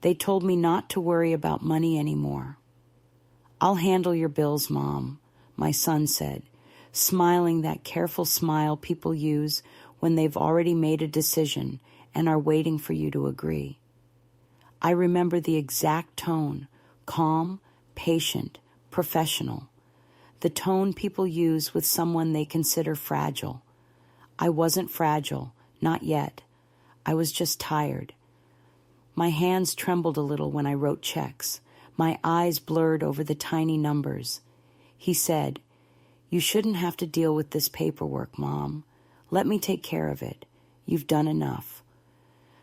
They told me not to worry about money anymore. "I'll handle your bills, Mom," my son said, smiling that careful smile people use when they've already made a decision and are waiting for you to agree. I remember the exact tone, calm, patient, professional. The tone people use with someone they consider fragile. I wasn't fragile, not yet. I was just tired. My hands trembled a little when I wrote checks. My eyes blurred over the tiny numbers. He said, "You shouldn't have to deal with this paperwork, Mom. Let me take care of it. You've done enough."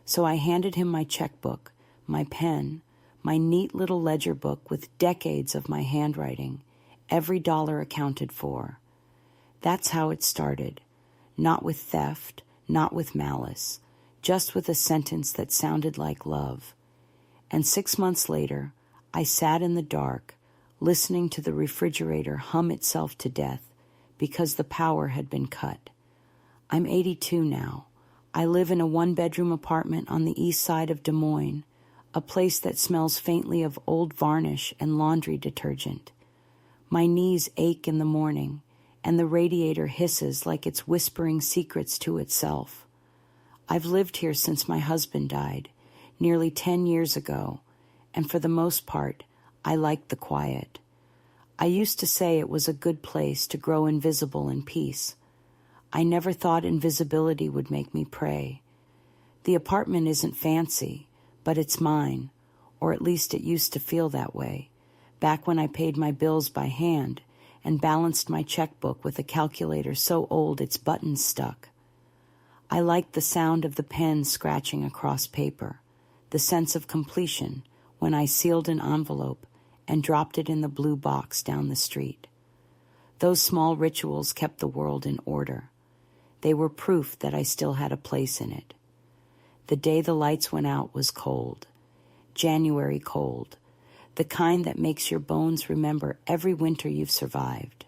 So I handed him my checkbook, my pen, my neat little ledger book with decades of my handwriting, every dollar accounted for. That's how it started. Not with theft, not with malice, just with a sentence that sounded like love. And 6 months later, I sat in the dark, listening to the refrigerator hum itself to death because the power had been cut. I'm 82 now. I live in a one-bedroom apartment on the east side of Des Moines, a place that smells faintly of old varnish and laundry detergent. My knees ache in the morning, and the radiator hisses like it's whispering secrets to itself. I've lived here since my husband died, nearly 10 years ago, and for the most part, I liked the quiet. I used to say it was a good place to grow invisible in peace. I never thought invisibility would make me pray. The apartment isn't fancy, but it's mine, or at least it used to feel that way, back when I paid my bills by hand and balanced my checkbook with a calculator so old its buttons stuck. I liked the sound of the pen scratching across paper, the sense of completion when I sealed an envelope and dropped it in the blue box down the street. Those small rituals kept the world in order. They were proof that I still had a place in it. The day the lights went out was cold. January cold. The kind that makes your bones remember every winter you've survived.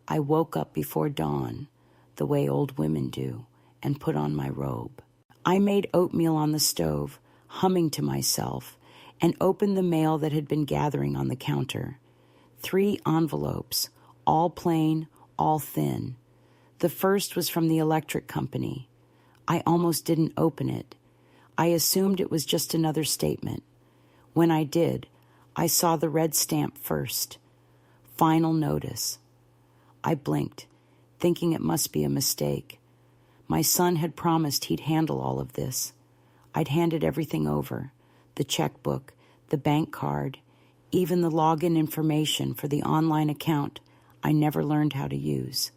I woke up before dawn, the way old women do, and put on my robe. I made oatmeal on the stove, humming to myself, and opened the mail that had been gathering on the counter. 3 envelopes, all plain, all thin. The first was from the electric company. I almost didn't open it. I assumed it was just another statement. When I did, I saw the red stamp first. Final notice. I blinked, thinking it must be a mistake. My son had promised he'd handle all of this. I'd handed everything over, the checkbook, the bank card, even the login information for the online account I never learned how to use.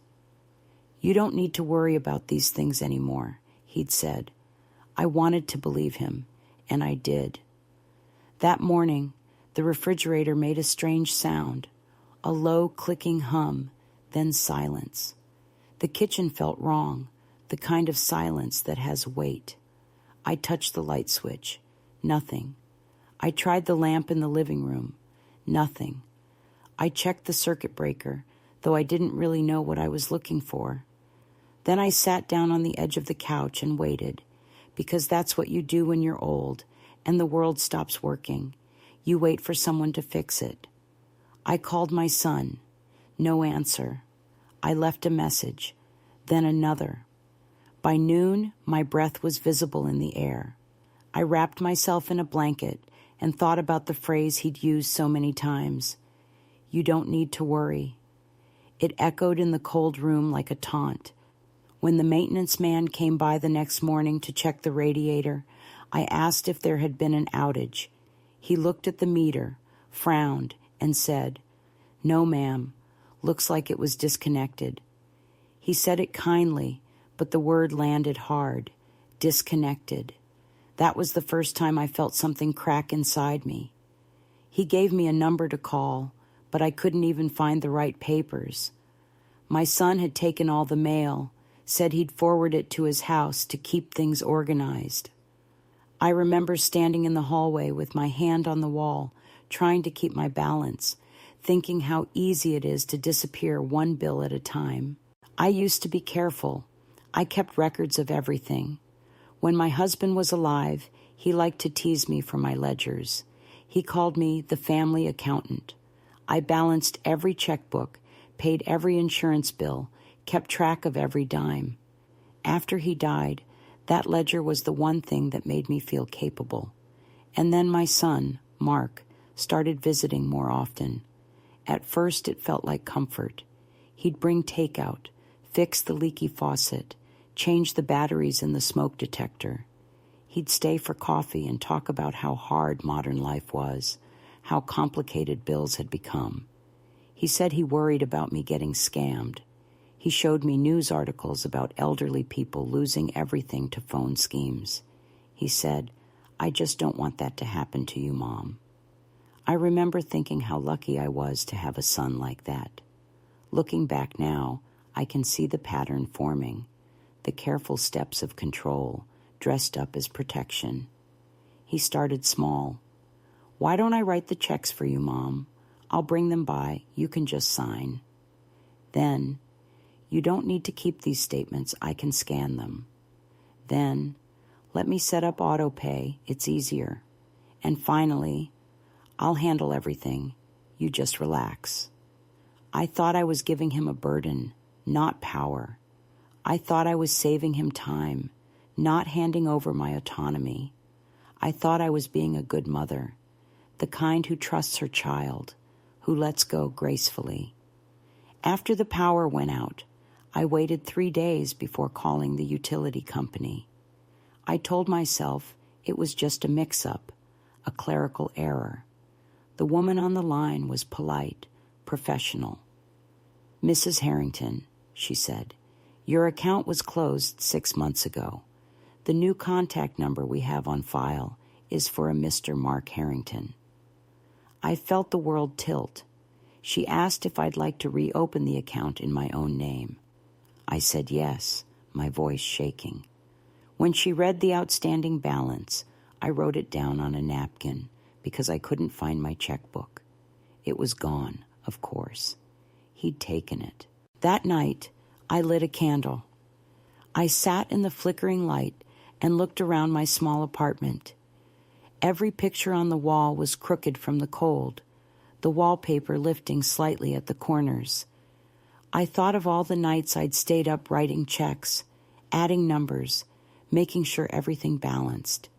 "You don't need to worry about these things anymore," he'd said. I wanted to believe him, and I did. That morning, the refrigerator made a strange sound, a low clicking hum, then silence. The kitchen felt wrong, the kind of silence that has weight. I touched the light switch. Nothing. I tried the lamp in the living room. Nothing. I checked the circuit breaker, though I didn't really know what I was looking for. Then I sat down on the edge of the couch and waited, because that's what you do when you're old and the world stops working. You wait for someone to fix it. I called my son. No answer. I left a message, then another. By noon, my breath was visible in the air. I wrapped myself in a blanket and thought about the phrase he'd used so many times. "You don't need to worry." It echoed in the cold room like a taunt. When the maintenance man came by the next morning to check the radiator, I asked if there had been an outage. He looked at the meter, frowned, and said, "No, ma'am. Looks like it was disconnected." He said it kindly, but the word landed hard. Disconnected. That was the first time I felt something crack inside me. He gave me a number to call, but I couldn't even find the right papers. My son had taken all the mail, said he'd forward it to his house to keep things organized. I remember standing in the hallway with my hand on the wall, trying to keep my balance, thinking how easy it is to disappear one bill at a time. I used to be careful. I kept records of everything. When my husband was alive, He liked to tease me for my ledgers. He called me the family accountant. I balanced every checkbook, paid every insurance bill, kept track of every dime. After he died, that ledger was the one thing that made me feel capable. And then my son, Mark, started visiting more often. At first, it felt like comfort. He'd bring takeout, fix the leaky faucet, change the batteries in the smoke detector. He'd stay for coffee and talk about how hard modern life was, how complicated bills had become. He said he worried about me getting scammed. He showed me news articles about elderly people losing everything to phone schemes. He said, "I just don't want that to happen to you, Mom." I remember thinking how lucky I was to have a son like that. Looking back now, I can see the pattern forming, the careful steps of control, dressed up as protection. He started small. "Why don't I write the checks for you, Mom? I'll bring them by. You can just sign." Then, "You don't need to keep these statements. I can scan them." Then, "Let me set up auto pay. It's easier." And finally, "I'll handle everything. You just relax." I thought I was giving him a burden, not power. I thought I was saving him time, not handing over my autonomy. I thought I was being a good mother, the kind who trusts her child, who lets go gracefully. After the power went out, I waited 3 days before calling the utility company. I told myself it was just a mix-up, a clerical error. The woman on the line was polite, professional. "Mrs. Harrington," she said, "your account was closed 6 months ago. The new contact number we have on file is for a Mr. Mark Harrington." I felt the world tilt. She asked if I'd like to reopen the account in my own name. I said yes, my voice shaking. When she read the outstanding balance, I wrote it down on a napkin because I couldn't find my checkbook. It was gone, of course. He'd taken it. That night, I lit a candle. I sat in the flickering light and looked around my small apartment. Every picture on the wall was crooked from the cold, the wallpaper lifting slightly at the corners. I thought of all the nights I'd stayed up writing checks, adding numbers, making sure everything balanced.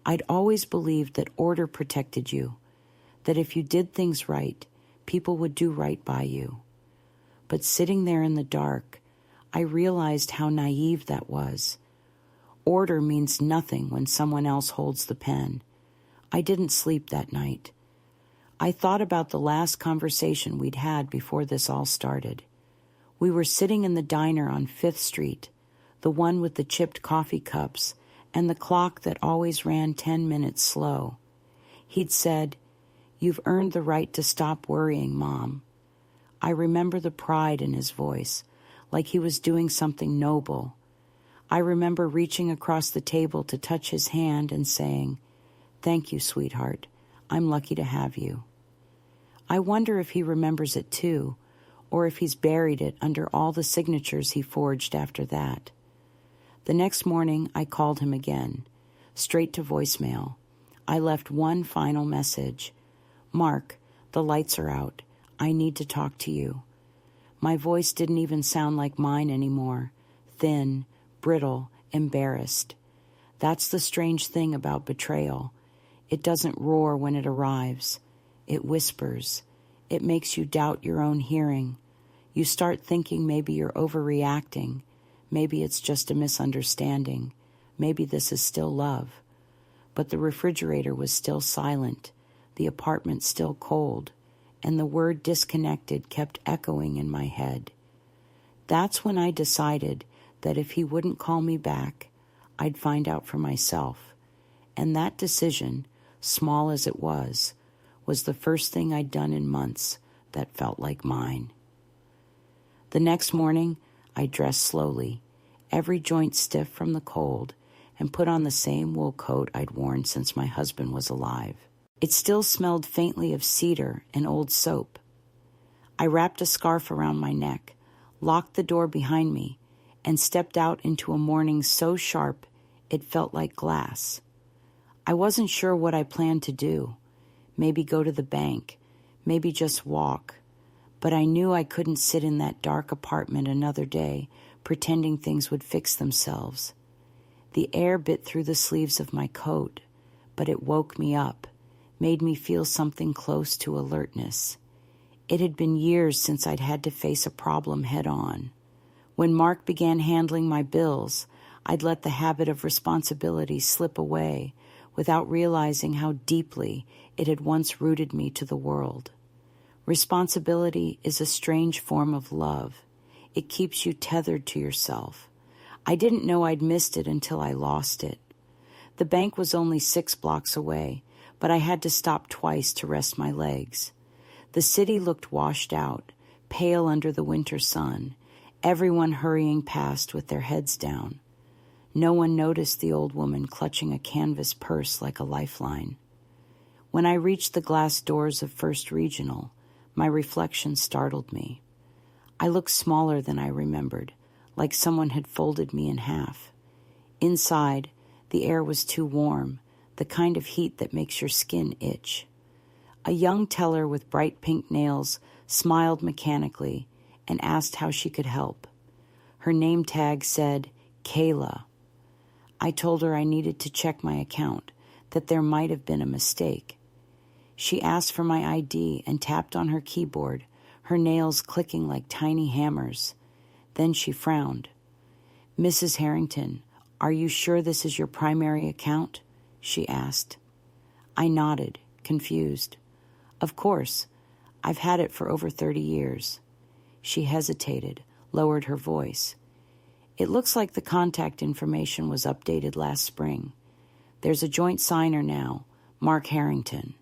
I'd always believed that order protected you, that if you did things right, people would do right by you. But sitting there in the dark, I realized how naive that was. Order means nothing when someone else holds the pen. I didn't sleep that night. I thought about the last conversation we'd had before this all started. We were sitting in the diner on 5th Street, the one with the chipped coffee cups and the clock that always ran 10 minutes slow. He'd said, "You've earned the right to stop worrying, Mom." I remember the pride in his voice, like he was doing something noble. I remember reaching across the table to touch his hand and saying, "Thank you, sweetheart. I'm lucky to have you." I wonder if he remembers it too, or if he's buried it under all the signatures he forged after that. The next morning, I called him again, straight to voicemail. I left one final message. "Mark, the lights are out. I need to talk to you." My voice didn't even sound like mine anymore, thin, brittle, embarrassed. That's the strange thing about betrayal. It doesn't roar when it arrives. It whispers. It makes you doubt your own hearing. You start thinking maybe you're overreacting. Maybe it's just a misunderstanding. Maybe this is still love. But the refrigerator was still silent, the apartment still cold, and the word disconnected kept echoing in my head. That's when I decided that if he wouldn't call me back, I'd find out for myself. And that decision, small as it was the first thing I'd done in months that felt like mine. The next morning, I dressed slowly, every joint stiff from the cold, and put on the same wool coat I'd worn since my husband was alive. It still smelled faintly of cedar and old soap. I wrapped a scarf around my neck, locked the door behind me, and stepped out into a morning so sharp it felt like glass. I wasn't sure what I planned to do. Maybe go to the bank, maybe just walk. But I knew I couldn't sit in that dark apartment another day, pretending things would fix themselves. The air bit through the sleeves of my coat, but it woke me up, made me feel something close to alertness. It had been years since I'd had to face a problem head on. When Mark began handling my bills, I'd let the habit of responsibility slip away without realizing how deeply it had once rooted me to the world. Responsibility is a strange form of love. It keeps you tethered to yourself. I didn't know I'd missed it until I lost it. The bank was only 6 blocks away, but I had to stop twice to rest my legs. The city looked washed out, pale under the winter sun, everyone hurrying past with their heads down. No one noticed the old woman clutching a canvas purse like a lifeline. When I reached the glass doors of First Regional, my reflection startled me. I looked smaller than I remembered, like someone had folded me in half. Inside, the air was too warm, the kind of heat that makes your skin itch. A young teller with bright pink nails smiled mechanically and asked how she could help. Her name tag said, Kayla. I told her I needed to check my account, that there might have been a mistake. She asked for my ID and tapped on her keyboard, her nails clicking like tiny hammers. Then she frowned. Mrs. Harrington, are you sure this is your primary account? She asked. I nodded, confused. Of course. I've had it for over 30 years. She hesitated, lowered her voice. It looks like the contact information was updated last spring. There's a joint signer now, Mark Harrington.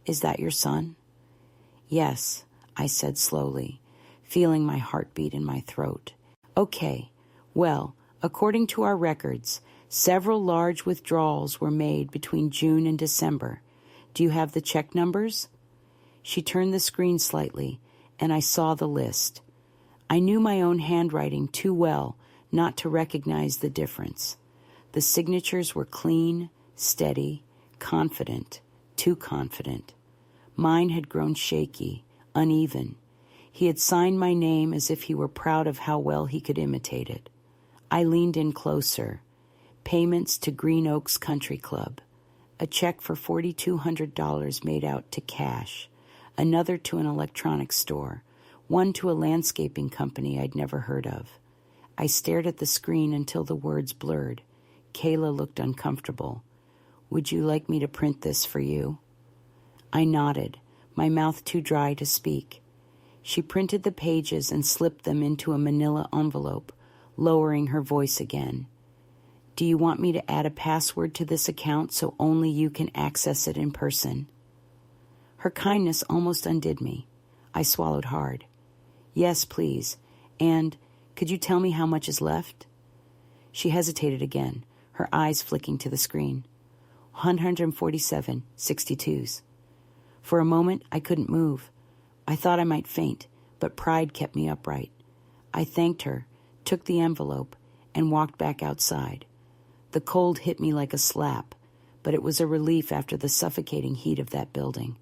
Is that your son? Yes, I said slowly, feeling my heartbeat in my throat. Okay, well, according to our records, several large withdrawals were made between June and December. Do you have the check numbers? She turned the screen slightly, and I saw the list. I knew my own handwriting too well not to recognize the difference. The signatures were clean, steady, confident, too confident. Mine had grown shaky, uneven. He had signed my name as if he were proud of how well he could imitate it. I leaned in closer. Payments to Green Oaks Country Club. A check for $4,200 made out to cash. Another to an electronics store. One to a landscaping company I'd never heard of. I stared at the screen until the words blurred. Kayla looked uncomfortable. Would you like me to print this for you? I nodded, my mouth too dry to speak. She printed the pages and slipped them into a manila envelope, lowering her voice again. Do you want me to add a password to this account so only you can access it in person? Her kindness almost undid me. I swallowed hard. Yes, please. And could you tell me how much is left? She hesitated again, her eyes flicking to the screen. 147.62s. For a moment, I couldn't move. I thought I might faint, but pride kept me upright. I thanked her, took the envelope, and walked back outside. The cold hit me like a slap, but it was a relief after the suffocating heat of that building.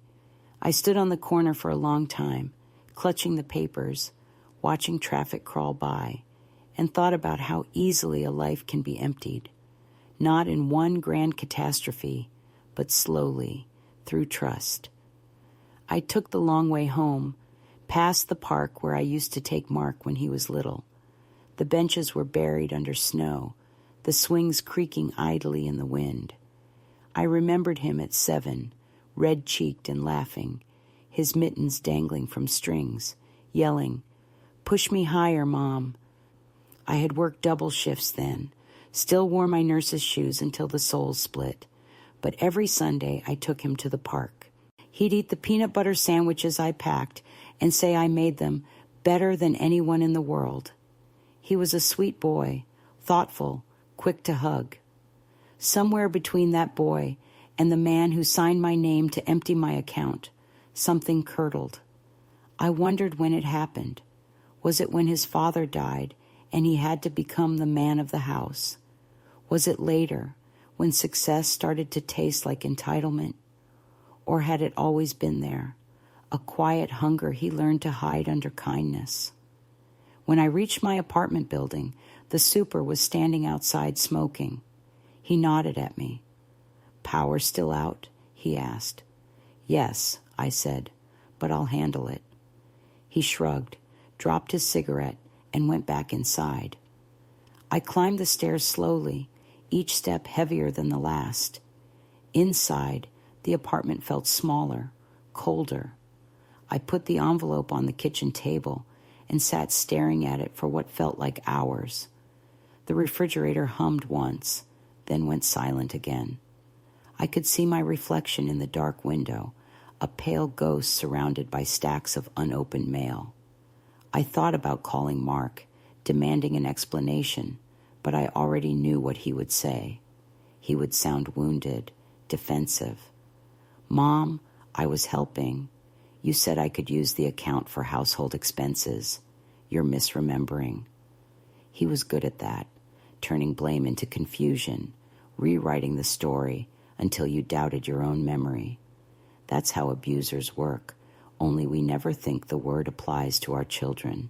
I stood on the corner for a long time, clutching the papers, watching traffic crawl by, and thought about how easily a life can be emptied. Not in one grand catastrophe, but slowly, through trust. I took the long way home, past the park where I used to take Mark when he was little. The benches were buried under snow, the swings creaking idly in the wind. I remembered him at 7, red-cheeked and laughing, his mittens dangling from strings, yelling, "Push me higher, Mom." I had worked double shifts then, still wore my nurse's shoes until the soles split, but every Sunday I took him to the park. He'd eat the peanut butter sandwiches I packed and say I made them better than anyone in the world. He was a sweet boy, thoughtful, quick to hug. Somewhere between that boy and the man who signed my name to empty my account, something curdled. I wondered when it happened. Was it when his father died and he had to become the man of the house? Was it later, when success started to taste like entitlement? Or had it always been there, a quiet hunger he learned to hide under kindness? When I reached my apartment building, the super was standing outside smoking. He nodded at me. "Power still out?" he asked. "Yes," I said, "but I'll handle it." He shrugged, dropped his cigarette, and went back inside. I climbed the stairs slowly, each step heavier than the last. Inside, the apartment felt smaller, colder. I put the envelope on the kitchen table and sat staring at it for what felt like hours. The refrigerator hummed once, then went silent again. I could see my reflection in the dark window, a pale ghost surrounded by stacks of unopened mail. I thought about calling Mark, demanding an explanation, but I already knew what he would say. He would sound wounded, defensive. "Mom, I was helping. You said I could use the account for household expenses. You're misremembering." He was good at that, turning blame into confusion, rewriting the story until you doubted your own memory. That's how abusers work, only we never think the word applies to our children.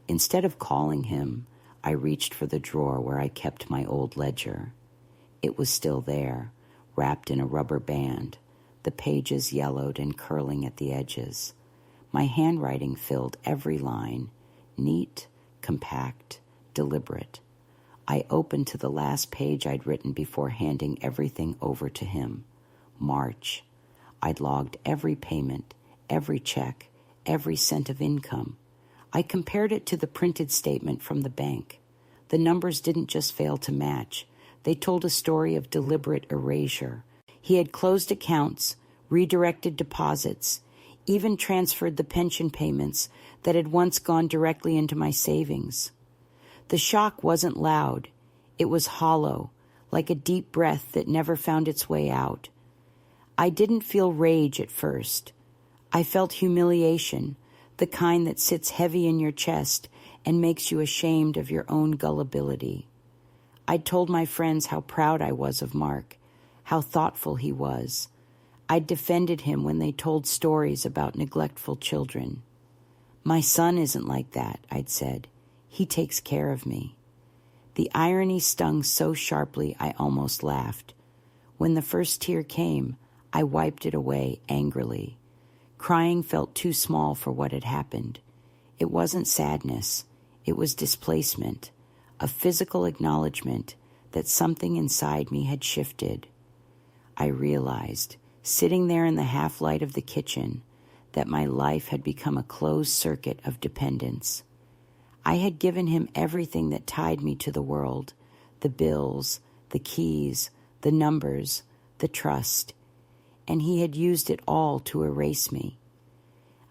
Instead of calling him, I reached for the drawer where I kept my old ledger. It was still there, wrapped in a rubber band, the pages yellowed and curling at the edges. My handwriting filled every line, neat, compact, deliberate. I opened to the last page I'd written before handing everything over to him. March. I'd logged every payment, every check, every cent of income. I compared it to the printed statement from the bank. The numbers didn't just fail to match. They told a story of deliberate erasure. He had closed accounts, redirected deposits, even transferred the pension payments that had once gone directly into my savings. The shock wasn't loud. It was hollow, like a deep breath that never found its way out. I didn't feel rage at first. I felt humiliation, the kind that sits heavy in your chest and makes you ashamed of your own gullibility. I'd told my friends how proud I was of Mark, how thoughtful he was. I'd defended him when they told stories about neglectful children. "My son isn't like that," I'd said. "He takes care of me." The irony stung so sharply I almost laughed. When the first tear came, I wiped it away angrily. Crying felt too small for what had happened. It wasn't sadness. It was displacement, a physical acknowledgement that something inside me had shifted. I realized, sitting there in the half-light of the kitchen, that my life had become a closed circuit of dependence. I had given him everything that tied me to the world, the bills, the keys, the numbers, the trust, and he had used it all to erase me.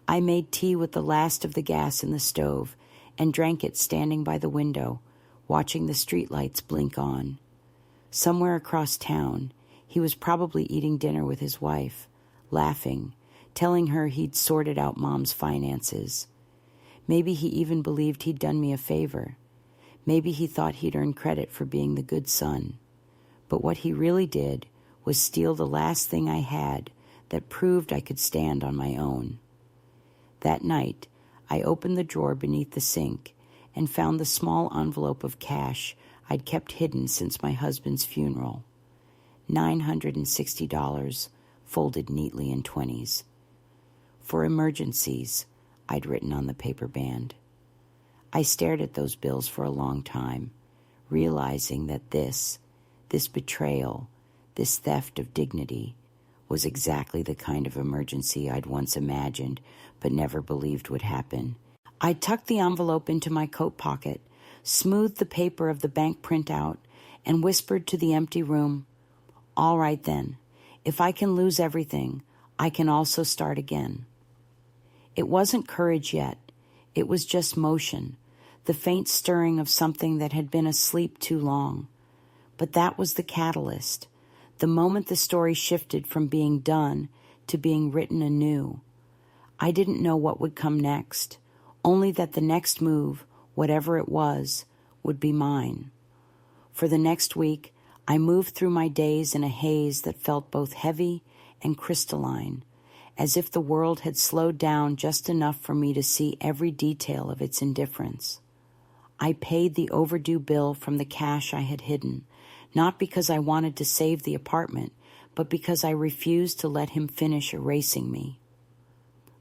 I made tea with the last of the gas in the stove and drank it standing by the window, watching the streetlights blink on. Somewhere across town, he was probably eating dinner with his wife, laughing, telling her he'd sorted out Mom's finances. Maybe he even believed he'd done me a favor. Maybe he thought he'd earned credit for being the good son. But what he really did was steal the last thing I had that proved I could stand on my own. That night, I opened the drawer beneath the sink and found the small envelope of cash I'd kept hidden since my husband's funeral. $960, folded neatly in 20s. "For emergencies," I'd written on the paper band. I stared at those bills for a long time, realizing that this betrayal, this theft of dignity, was exactly the kind of emergency I'd once imagined but never believed would happen. I tucked the envelope into my coat pocket, smoothed the paper of the bank printout, and whispered to the empty room, "All right then, if I can lose everything, I can also start again." It wasn't courage yet. It was just motion, the faint stirring of something that had been asleep too long. But that was the catalyst, the moment the story shifted from being done to being written anew. I didn't know what would come next, only that the next move, whatever it was, would be mine. For the next week, I moved through my days in a haze that felt both heavy and crystalline, as if the world had slowed down just enough for me to see every detail of its indifference. I paid the overdue bill from the cash I had hidden, not because I wanted to save the apartment, but because I refused to let him finish erasing me.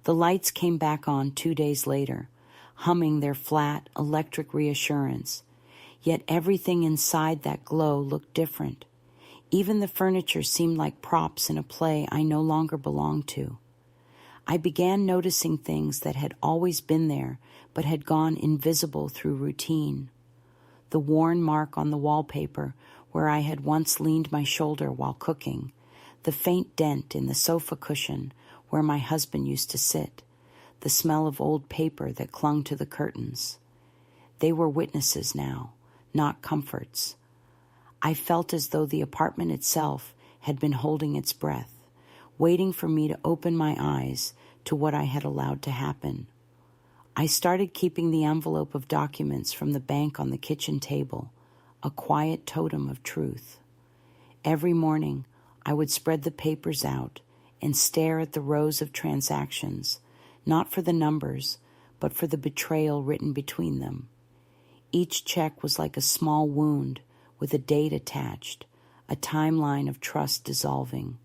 The lights came back on 2 days later, humming their flat, electric reassurance. Yet everything inside that glow looked different. Even the furniture seemed like props in a play I no longer belonged to. I began noticing things that had always been there, but had gone invisible through routine. The worn mark on the wallpaper where I had once leaned my shoulder while cooking, the faint dent in the sofa cushion where my husband used to sit, the smell of old paper that clung to the curtains. They were witnesses now, not comforts. I felt as though the apartment itself had been holding its breath, waiting for me to open my eyes to what I had allowed to happen. I started keeping the envelope of documents from the bank on the kitchen table, a quiet totem of truth. Every morning, I would spread the papers out and stare at the rows of transactions, not for the numbers, but for the betrayal written between them. Each check was like a small wound with a date attached, a timeline of trust dissolving.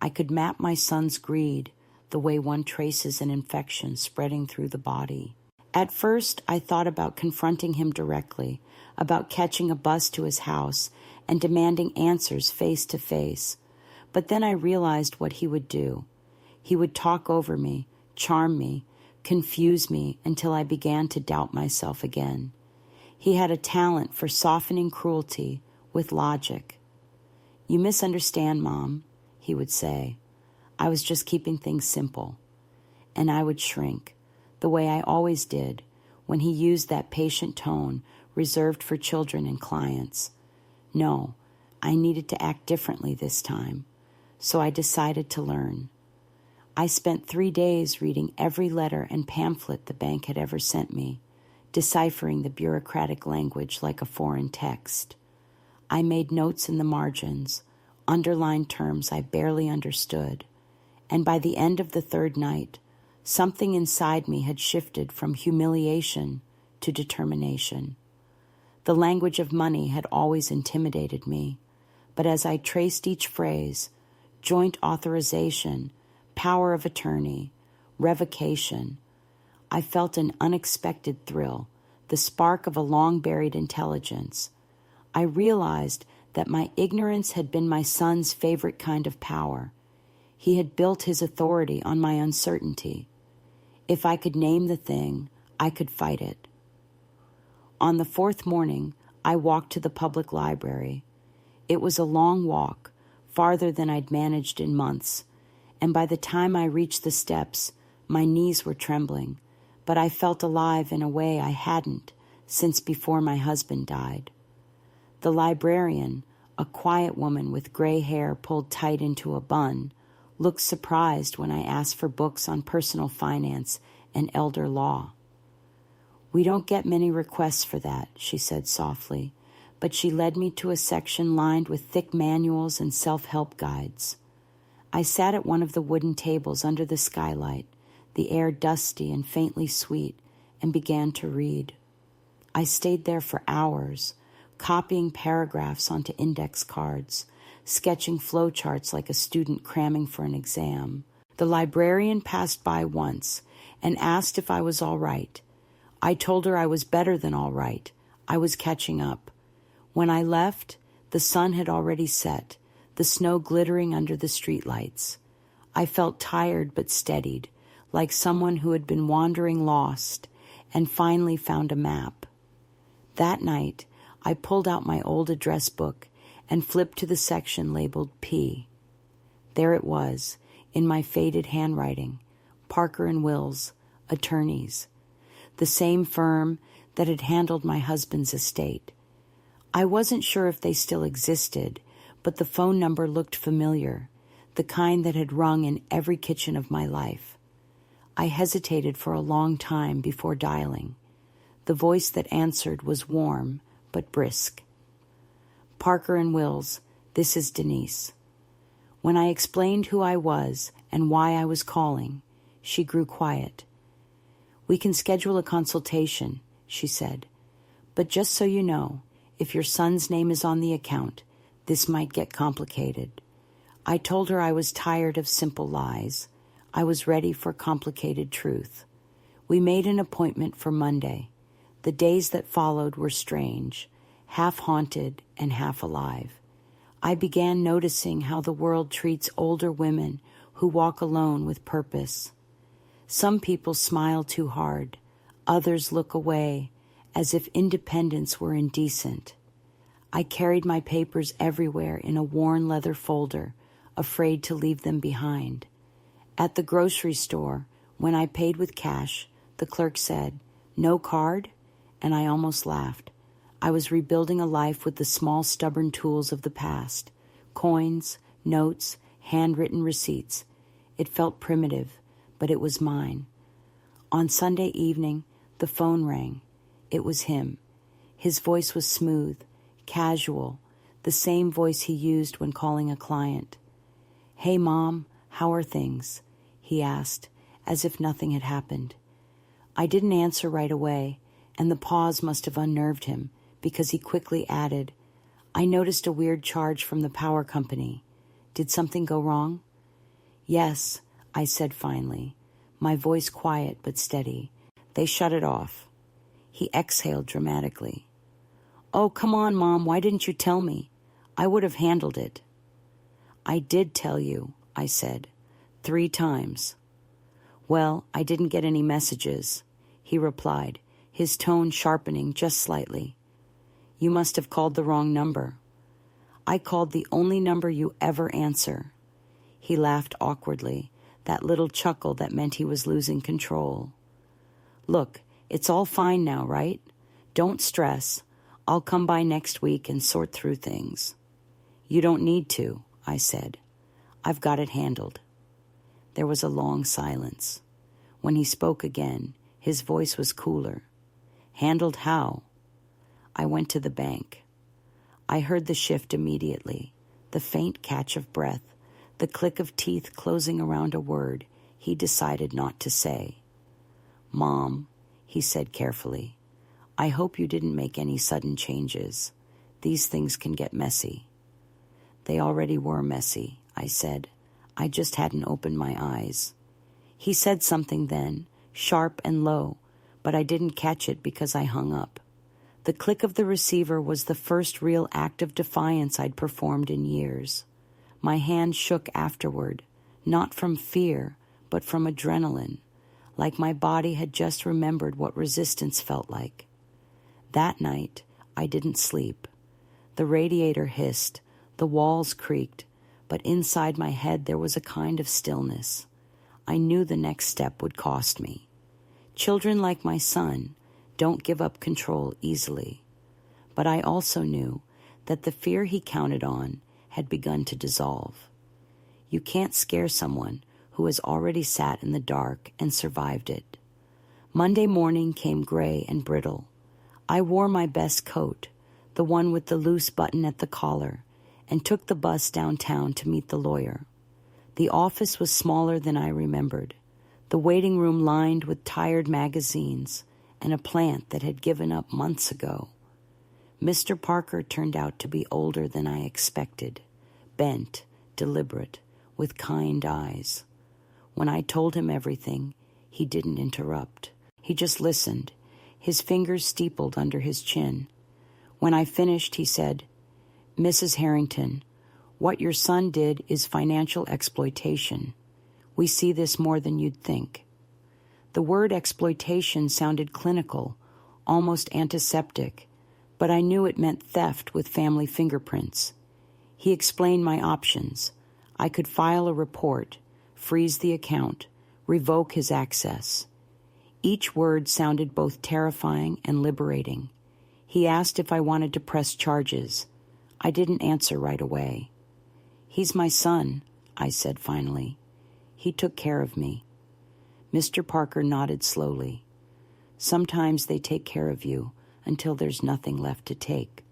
I could map my son's greed the way one traces an infection spreading through the body. At first, I thought about confronting him directly, about catching a bus to his house and demanding answers face to face. But then I realized what he would do. He would talk over me, charm me, confuse me until I began to doubt myself again. He had a talent for softening cruelty with logic. "You misunderstand, Mom," he would say. "I was just keeping things simple." And I would shrink, the way I always did, when he used that patient tone reserved for children and clients. No, I needed to act differently this time, so I decided to learn. I spent 3 days reading every letter and pamphlet the bank had ever sent me, deciphering the bureaucratic language like a foreign text. I made notes in the margins, underlined terms I barely understood, and by the end of the third night, something inside me had shifted from humiliation to determination. The language of money had always intimidated me, but as I traced each phrase, joint authorization, power of attorney, revocation, I felt an unexpected thrill, the spark of a long-buried intelligence. I realized that my ignorance had been my son's favorite kind of power. He had built his authority on my uncertainty. If I could name the thing, I could fight it. On the fourth morning, I walked to the public library. It was a long walk, farther than I'd managed in months, and by the time I reached the steps, my knees were trembling, but I felt alive in a way I hadn't since before my husband died. The librarian, a quiet woman with gray hair pulled tight into a bun, looked surprised when I asked for books on personal finance and elder law. "We don't get many requests for that," she said softly, but she led me to a section lined with thick manuals and self-help guides. I sat at one of the wooden tables under the skylight, the air dusty and faintly sweet, and began to read. I stayed there for hours, copying paragraphs onto index cards, sketching flowcharts like a student cramming for an exam. The librarian passed by once and asked if I was all right. I told her I was better than all right. I was catching up. When I left, the sun had already set, the snow glittering under the streetlights. I felt tired but steadied, like someone who had been wandering lost and finally found a map. That night, I pulled out my old address book and flipped to the section labeled P. There it was, in my faded handwriting, Parker and Wills, attorneys, the same firm that had handled my husband's estate. I wasn't sure if they still existed, but the phone number looked familiar, the kind that had rung in every kitchen of my life. I hesitated for a long time before dialing. The voice that answered was warm but brisk. Parker and Wills, this is Denise. When I explained who I was and why I was calling, she grew quiet. We can schedule a consultation, she said. But just so you know, if your son's name is on the account, this might get complicated. I told her I was tired of simple lies. I was ready for complicated truth. We made an appointment for Monday. The days that followed were strange, half haunted and half alive. I began noticing how the world treats older women who walk alone with purpose. Some people smile too hard. Others look away, as if independence were indecent. I carried my papers everywhere in a worn leather folder, afraid to leave them behind. At the grocery store, when I paid with cash, the clerk said, "No card?" And I almost laughed. I was rebuilding a life with the small, stubborn tools of the past. Coins, notes, handwritten receipts. It felt primitive, but it was mine. On Sunday evening, the phone rang. It was him. His voice was smooth, casual, the same voice he used when calling a client. "Hey, Mom, how are things?" he asked, as if nothing had happened. I didn't answer right away, and the pause must have unnerved him, because he quickly added, "I noticed a weird charge from the power company. Did something go wrong?" "Yes," I said finally, my voice quiet but steady. "They shut it off." He exhaled dramatically. "Oh, come on, Mom, why didn't you tell me? I would have handled it." "I did tell you," I said, 3 times. "Well, I didn't get any messages," he replied, his tone sharpening just slightly. "You must have called the wrong number." "I called the only number you ever answer." He laughed awkwardly, that little chuckle that meant he was losing control. "Look, it's all fine now, right? Don't stress. I'll come by next week and sort through things." "You don't need to," I said. "I've got it handled." There was a long silence. When he spoke again, his voice was cooler. "Handled how?" I went to the bank. I heard the shift immediately, the faint catch of breath, the click of teeth closing around a word he decided not to say. "Mom," he said carefully, "I hope you didn't make any sudden changes. These things can get messy." "They already were messy," I said. "I just hadn't opened my eyes." He said something then, sharp and low, but I didn't catch it because I hung up. The click of the receiver was the first real act of defiance I'd performed in years. My hand shook afterward, not from fear, but from adrenaline, like my body had just remembered what resistance felt like. That night, I didn't sleep. The radiator hissed, the walls creaked, but inside my head there was a kind of stillness. I knew the next step would cost me. Children like my son don't give up control easily. But I also knew that the fear he counted on had begun to dissolve. You can't scare someone who has already sat in the dark and survived it. Monday morning came gray and brittle. I wore my best coat, the one with the loose button at the collar, and took the bus downtown to meet the lawyer. The office was smaller than I remembered, the waiting room lined with tired magazines and a plant that had given up months ago. Mr. Parker turned out to be older than I expected, bent, deliberate, with kind eyes. When I told him everything, he didn't interrupt. He just listened, his fingers steepled under his chin. When I finished, he said, "Mrs. Harrington, what your son did is financial exploitation. We see this more than you'd think." The word exploitation sounded clinical, almost antiseptic, but I knew it meant theft with family fingerprints. He explained my options. I could file a report, freeze the account, revoke his access. Each word sounded both terrifying and liberating. He asked if I wanted to press charges. I didn't answer right away. "He's my son," I said finally. "He took care of me." Mr. Parker nodded slowly. "Sometimes they take care of you until there's nothing left to take."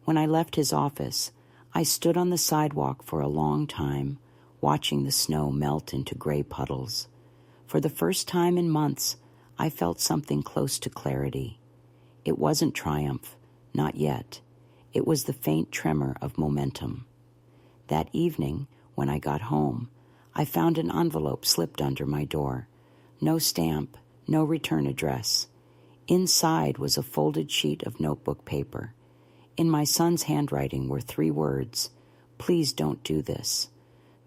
When I left his office, I stood on the sidewalk for a long time, watching the snow melt into gray puddles. For the first time in months, I felt something close to clarity. It wasn't triumph, not yet. It was the faint tremor of momentum. That evening, when I got home, I found an envelope slipped under my door. No stamp, no return address. Inside was a folded sheet of notebook paper. In my son's handwriting were 3 words: "Please don't do this."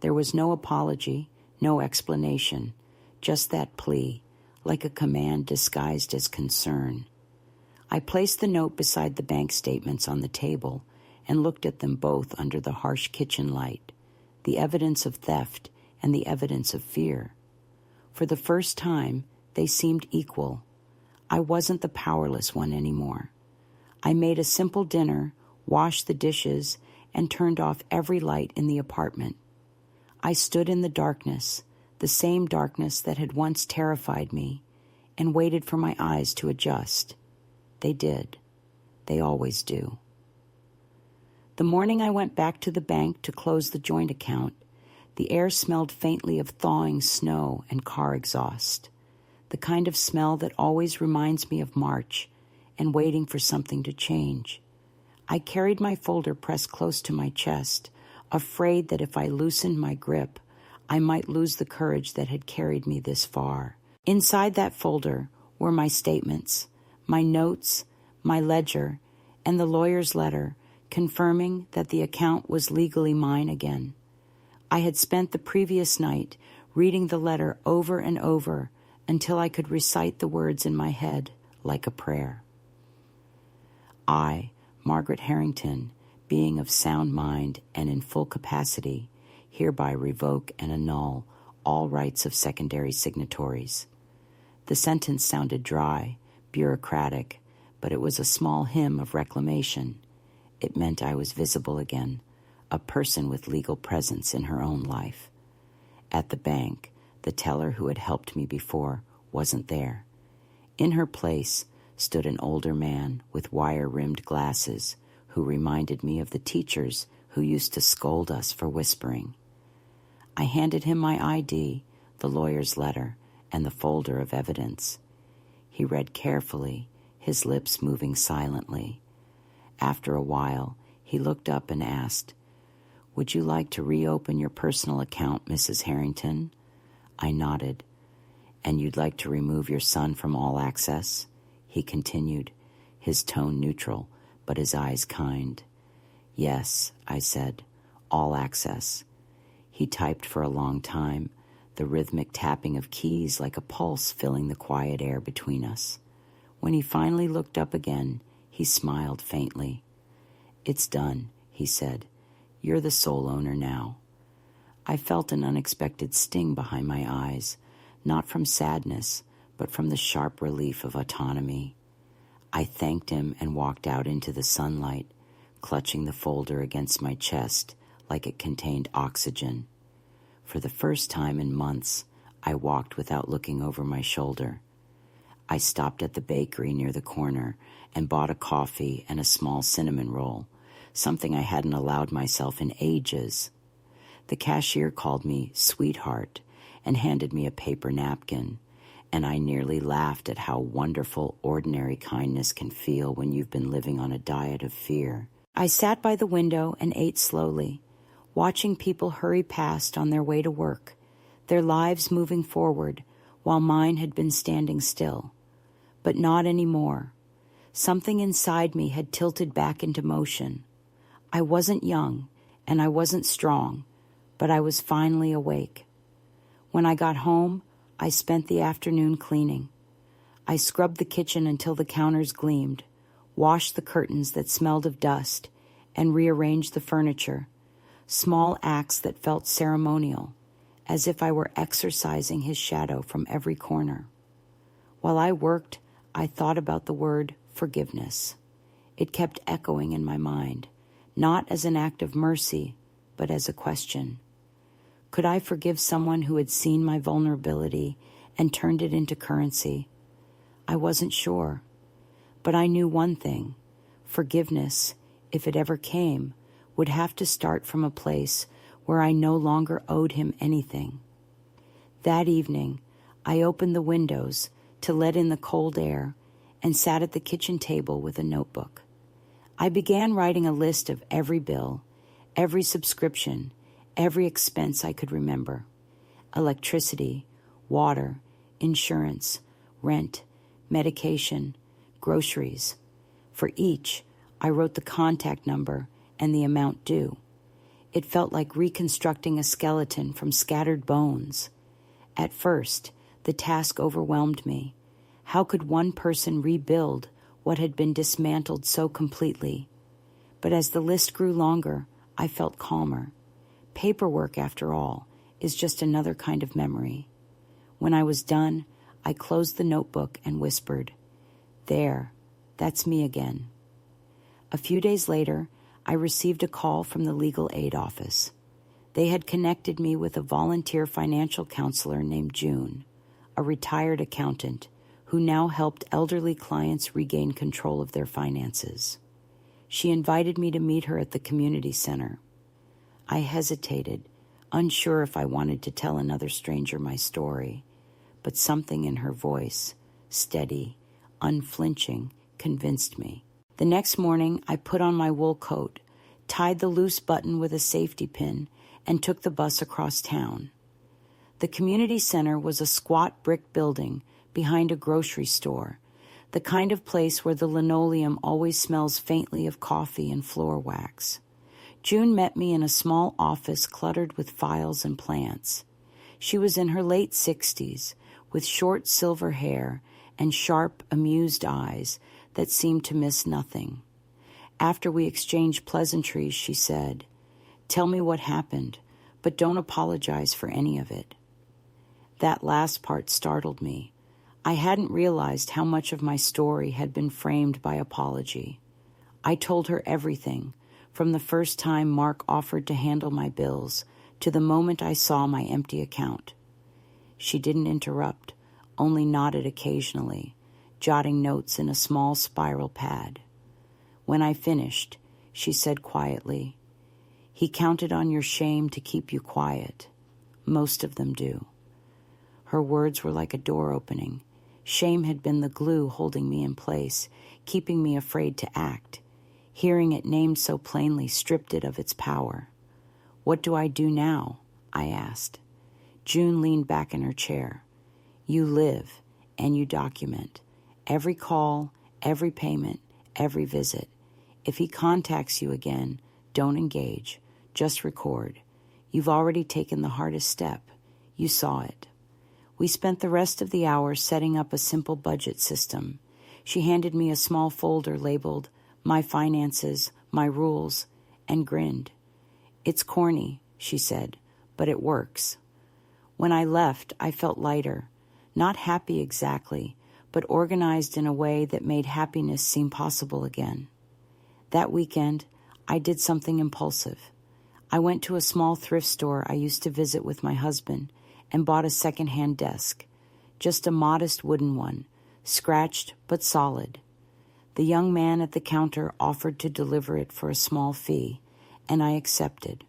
There was no apology, no explanation, just that plea, like a command disguised as concern. I placed the note beside the bank statements on the table and looked at them both under the harsh kitchen light, the evidence of theft and the evidence of fear. For the first time, they seemed equal. I wasn't the powerless one anymore. I made a simple dinner, washed the dishes, and turned off every light in the apartment. I stood in the darkness, the same darkness that had once terrified me, and waited for my eyes to adjust. They did. They always do. The morning I went back to the bank to close the joint account, the air smelled faintly of thawing snow and car exhaust, the kind of smell that always reminds me of March and waiting for something to change. I carried my folder pressed close to my chest, afraid that if I loosened my grip, I might lose the courage that had carried me this far. Inside that folder were my statements, my notes, my ledger, and the lawyer's letter confirming that the account was legally mine again. I had spent the previous night reading the letter over and over until I could recite the words in my head like a prayer. I, Margaret Harrington, being of sound mind and in full capacity, hereby revoke and annul all rights of secondary signatories. The sentence sounded dry, bureaucratic, but it was a small hymn of reclamation. It meant I was visible again, a person with legal presence in her own life. At the bank, the teller who had helped me before wasn't there. In her place stood an older man with wire-rimmed glasses who reminded me of the teachers who used to scold us for whispering. I handed him my ID, the lawyer's letter, and the folder of evidence. He read carefully, his lips moving silently. After a while, he looked up and asked, "Would you like to reopen your personal account, Mrs. Harrington?" I nodded. "And you'd like to remove your son from all access?" He continued, his tone neutral, but his eyes kind. "Yes," I said, "all access." He typed for a long time, the rhythmic tapping of keys like a pulse filling the quiet air between us. When he finally looked up again, he smiled faintly. "It's done," he said. "You're the sole owner now." I felt an unexpected sting behind my eyes, not from sadness, but from the sharp relief of autonomy. I thanked him and walked out into the sunlight, clutching the folder against my chest like it contained oxygen. For the first time in months, I walked without looking over my shoulder. I stopped at the bakery near the corner and bought a coffee and a small cinnamon roll, something I hadn't allowed myself in ages. The cashier called me sweetheart and handed me a paper napkin, and I nearly laughed at how wonderful ordinary kindness can feel when you've been living on a diet of fear. I sat by the window and ate slowly, watching people hurry past on their way to work, their lives moving forward while mine had been standing still. But not anymore. Something inside me had tilted back into motion. I wasn't young, and I wasn't strong, but I was finally awake. When I got home, I spent the afternoon cleaning. I scrubbed the kitchen until the counters gleamed, washed the curtains that smelled of dust, and rearranged the furniture, small acts that felt ceremonial, as if I were exorcising his shadow from every corner. While I worked, I thought about the word forgiveness. It kept echoing in my mind, not as an act of mercy, but as a question. Could I forgive someone who had seen my vulnerability and turned it into currency? I wasn't sure, but I knew one thing. Forgiveness, if it ever came, would have to start from a place where I no longer owed him anything. That evening, I opened the windows to let in the cold air and sat at the kitchen table with a notebook. I began writing a list of every bill, every subscription, every expense I could remember. Electricity, water, insurance, rent, medication, groceries. For each, I wrote the contact number and the amount due. It felt like reconstructing a skeleton from scattered bones. At first, the task overwhelmed me. How could one person rebuild what had been dismantled so completely? But as the list grew longer, I felt calmer. Paperwork, after all, is just another kind of memory. When I was done, I closed the notebook and whispered, "There, that's me again." A few days later, I received a call from the legal aid office. They had connected me with a volunteer financial counselor named June, a retired accountant who now helped elderly clients regain control of their finances. She invited me to meet her at the community center. I hesitated, unsure if I wanted to tell another stranger my story, but something in her voice, steady, unflinching, convinced me. The next morning, I put on my wool coat, tied the loose button with a safety pin, and took the bus across town. The community center was a squat brick building behind a grocery store, the kind of place where the linoleum always smells faintly of coffee and floor wax. June met me in a small office cluttered with files and plants. She was in her late 60s, with short silver hair and sharp, amused eyes that seemed to miss nothing. After we exchanged pleasantries, she said, "Tell me what happened, but don't apologize for any of it." That last part startled me. I hadn't realized how much of my story had been framed by apology. I told her everything, from the first time Mark offered to handle my bills to the moment I saw my empty account. She didn't interrupt, only nodded occasionally, jotting notes in a small spiral pad. When I finished, she said quietly, "He counted on your shame to keep you quiet. Most of them do." Her words were like a door opening. Shame had been the glue holding me in place, keeping me afraid to act. Hearing it named so plainly stripped it of its power. "What do I do now?" I asked. June leaned back in her chair. "You live, and you document. Every call, every payment, every visit. If he contacts you again, don't engage. Just record. You've already taken the hardest step. You saw it." We spent the rest of the hour setting up a simple budget system. She handed me a small folder labeled "My Finances, My Rules," and grinned. "It's corny," she said, "but it works." When I left, I felt lighter, not happy exactly, but organized in a way that made happiness seem possible again. That weekend, I did something impulsive. I went to a small thrift store I used to visit with my husband and bought a second-hand desk, just a modest wooden one, scratched but solid. The young man at the counter offered to deliver it for a small fee, and I accepted.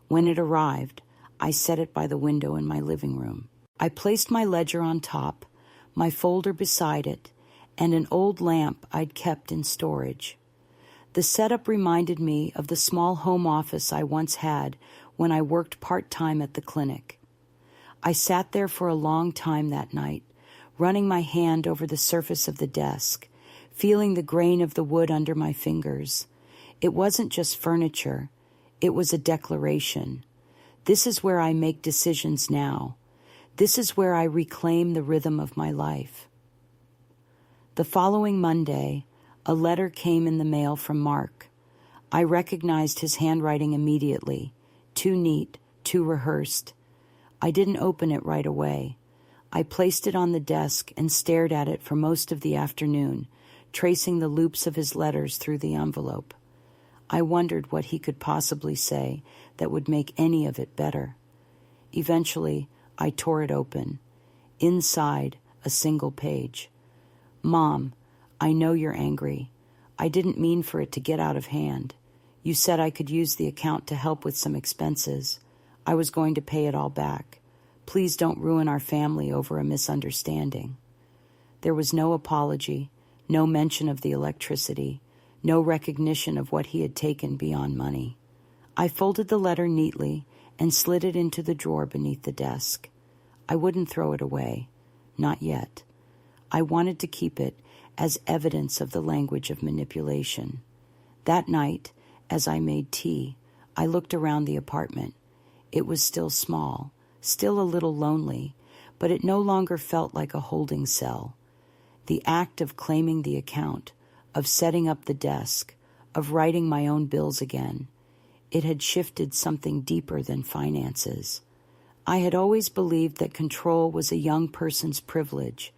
When it arrived, I set it by the window in my living room. I placed my ledger on top, my folder beside it, and an old lamp I'd kept in storage. The setup reminded me of the small home office I once had when I worked part-time at the clinic. I sat there for a long time that night, running my hand over the surface of the desk, feeling the grain of the wood under my fingers. It wasn't just furniture. It was a declaration. This is where I make decisions now. This is where I reclaim the rhythm of my life. The following Monday, a letter came in the mail from Mark. I recognized his handwriting immediately. Too neat, too rehearsed. I didn't open it right away. I placed it on the desk and stared at it for most of the afternoon, tracing the loops of his letters through the envelope. I wondered what he could possibly say that would make any of it better. Eventually, I tore it open. Inside, a single page. "Mom, I know you're angry. I didn't mean for it to get out of hand. You said I could use the account to help with some expenses. I was going to pay it all back. Please don't ruin our family over a misunderstanding." There was no apology, no mention of the electricity, no recognition of what he had taken beyond money. I folded the letter neatly and slid it into the drawer beneath the desk. I wouldn't throw it away. Not yet. I wanted to keep it as evidence of the language of manipulation. That night, as I made tea, I looked around the apartment. It was still small, still a little lonely, but it no longer felt like a holding cell. The act of claiming the account, of setting up the desk, of writing my own bills again, it had shifted something deeper than finances. I had always believed that control was a young person's privilege,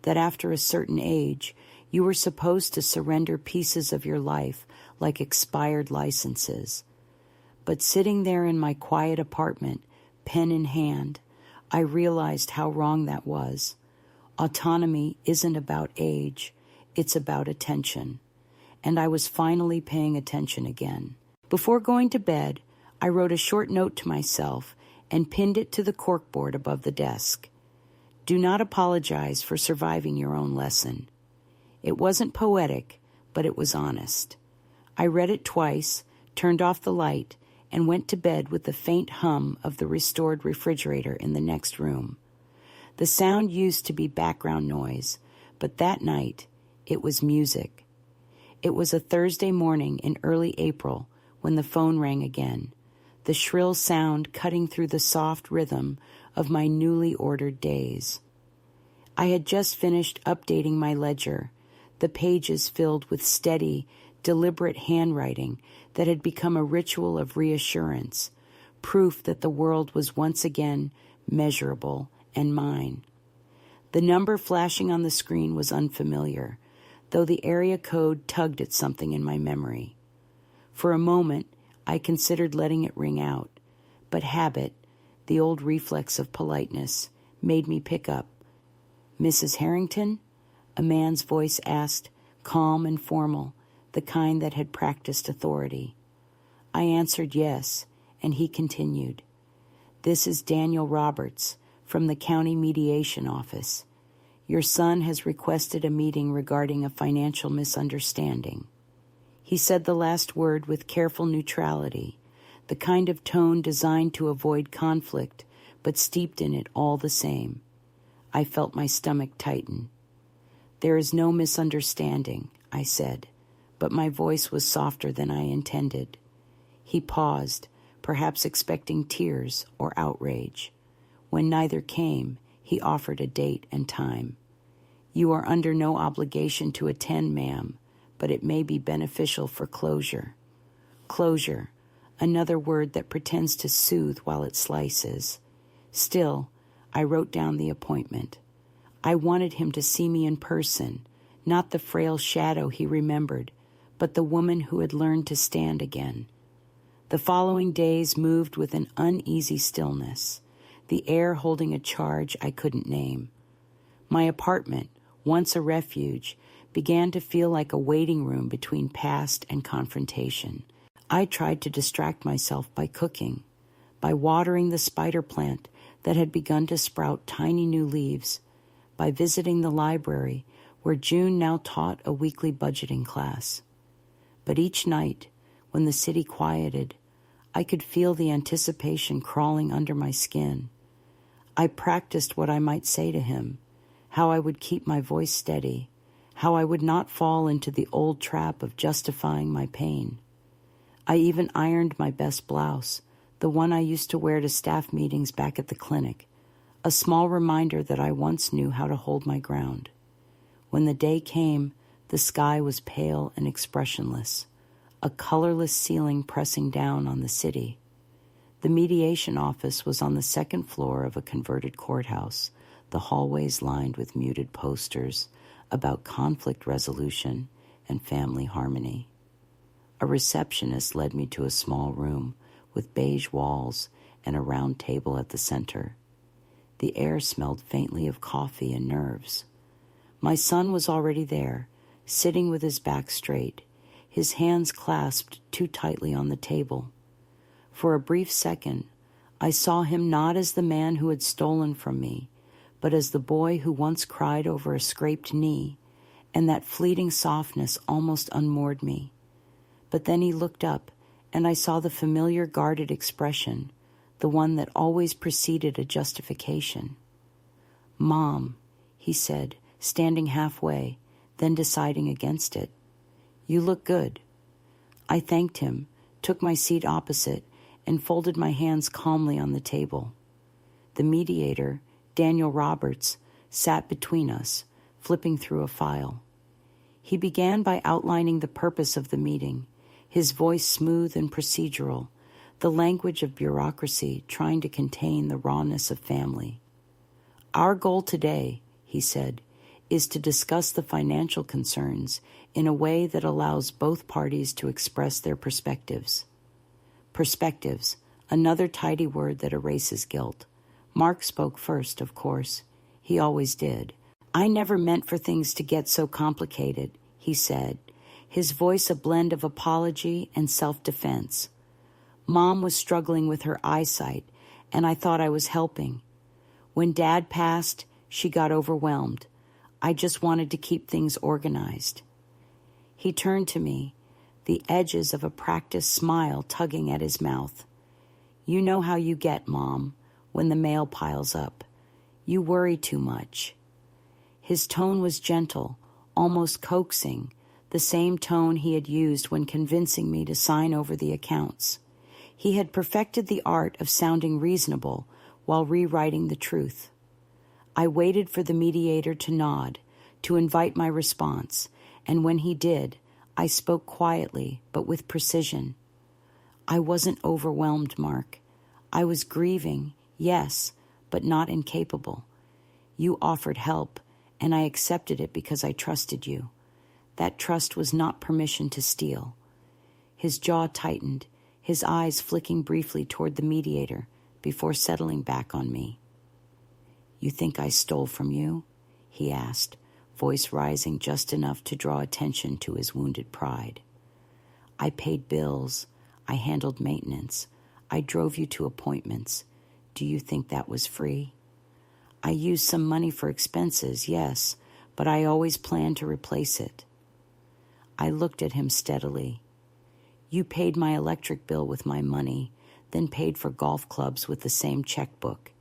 that after a certain age, you were supposed to surrender pieces of your life like expired licenses. But sitting there in my quiet apartment, pen in hand, I realized how wrong that was. Autonomy isn't about age, it's about attention. And I was finally paying attention again. Before going to bed, I wrote a short note to myself and pinned it to the corkboard above the desk. Do not apologize for surviving your own lesson. It wasn't poetic, but it was honest. I read it twice, turned off the light, and went to bed with the faint hum of the restored refrigerator in the next room. The sound used to be background noise, but that night it was music. It was a Thursday morning in early April when the phone rang again, the shrill sound cutting through the soft rhythm of my newly ordered days. I had just finished updating my ledger, the pages filled with steady, deliberate handwriting that had become a ritual of reassurance, proof that the world was once again measurable and mine. The number flashing on the screen was unfamiliar, though the area code tugged at something in my memory. For a moment, I considered letting it ring out, but habit, the old reflex of politeness, made me pick up. "Mrs. Harrington?" a man's voice asked, calm and formal, the kind that had practiced authority. I answered yes, and he continued. "This is Daniel Roberts from the County Mediation Office. Your son has requested a meeting regarding a financial misunderstanding." He said the last word with careful neutrality, the kind of tone designed to avoid conflict, but steeped in it all the same. I felt my stomach tighten. "There is no misunderstanding," I said, but my voice was softer than I intended. He paused, perhaps expecting tears or outrage. When neither came, he offered a date and time. "You are under no obligation to attend, ma'am, but it may be beneficial for closure." Closure, another word that pretends to soothe while it slices. Still, I wrote down the appointment. I wanted him to see me in person, not the frail shadow he remembered, but the woman who had learned to stand again. The following days moved with an uneasy stillness, the air holding a charge I couldn't name. My apartment, once a refuge, began to feel like a waiting room between past and confrontation. I tried to distract myself by cooking, by watering the spider plant that had begun to sprout tiny new leaves, by visiting the library where June now taught a weekly budgeting class. But each night, when the city quieted, I could feel the anticipation crawling under my skin. I practiced what I might say to him, how I would keep my voice steady, how I would not fall into the old trap of justifying my pain. I even ironed my best blouse, the one I used to wear to staff meetings back at the clinic, a small reminder that I once knew how to hold my ground. When the day came, the sky was pale and expressionless, a colorless ceiling pressing down on the city. The mediation office was on the second floor of a converted courthouse, the hallways lined with muted posters about conflict resolution and family harmony. A receptionist led me to a small room with beige walls and a round table at the center. The air smelled faintly of coffee and nerves. My son was already there, sitting with his back straight, his hands clasped too tightly on the table. For a brief second, I saw him not as the man who had stolen from me, but as the boy who once cried over a scraped knee, and that fleeting softness almost unmoored me. But then he looked up, and I saw the familiar guarded expression, the one that always preceded a justification. "Mom," he said, standing halfway, then deciding against it. "You look good." I thanked him, took my seat opposite, and folded my hands calmly on the table. The mediator, Daniel Roberts, sat between us, flipping through a file. He began by outlining the purpose of the meeting, his voice smooth and procedural, the language of bureaucracy trying to contain the rawness of family. "Our goal today," he said, "is to discuss the financial concerns in a way that allows both parties to express their perspectives." Perspectives, another tidy word that erases guilt. Mark spoke first, of course. He always did. "I never meant for things to get so complicated," he said, his voice a blend of apology and self-defense. "Mom was struggling with her eyesight, and I thought I was helping. When Dad passed, she got overwhelmed. I just wanted to keep things organized." He turned to me, the edges of a practiced smile tugging at his mouth. "You know how you get, Mom, when the mail piles up. You worry too much." His tone was gentle, almost coaxing, the same tone he had used when convincing me to sign over the accounts. He had perfected the art of sounding reasonable while rewriting the truth. I waited for the mediator to nod, to invite my response, and when he did, I spoke quietly but with precision. "I wasn't overwhelmed, Mark. I was grieving, yes, but not incapable. You offered help, and I accepted it because I trusted you. That trust was not permission to steal." His jaw tightened, his eyes flicking briefly toward the mediator before settling back on me. "You think I stole from you?" he asked, voice rising just enough to draw attention to his wounded pride. "I paid bills. I handled maintenance. I drove you to appointments. Do you think that was free?" "I used some money for expenses, yes, but I always planned to replace it." I looked at him steadily. "You paid my electric bill with my money, then paid for golf clubs with the same checkbook.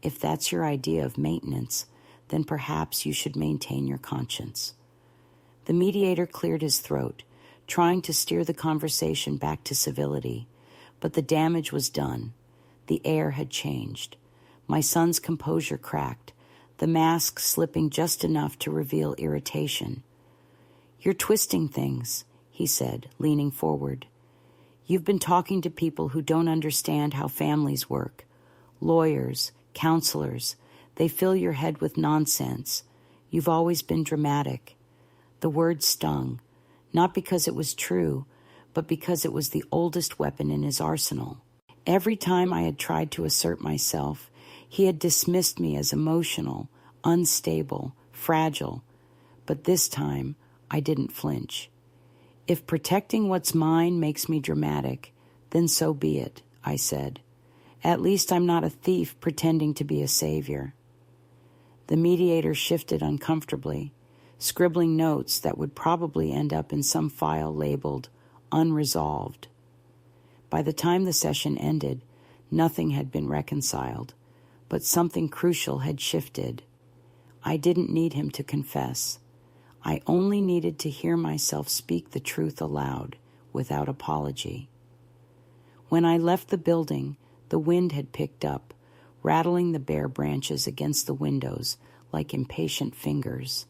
If that's your idea of maintenance, then perhaps you should maintain your conscience." The mediator cleared his throat, trying to steer the conversation back to civility, but the damage was done. The air had changed. My son's composure cracked, the mask slipping just enough to reveal irritation. "You're twisting things," he said, leaning forward. "You've been talking to people who don't understand how families work. Lawyers, counselors, they fill your head with nonsense. You've always been dramatic." The word stung, not because it was true, but because it was the oldest weapon in his arsenal. Every time I had tried to assert myself, he had dismissed me as emotional, unstable, fragile. But this time, I didn't flinch. "If protecting what's mine makes me dramatic, then so be it," I said. "At least I'm not a thief pretending to be a savior." The mediator shifted uncomfortably, scribbling notes that would probably end up in some file labeled unresolved. By the time the session ended, nothing had been reconciled, but something crucial had shifted. I didn't need him to confess. I only needed to hear myself speak the truth aloud, without apology. When I left the building, the wind had picked up, rattling the bare branches against the windows like impatient fingers.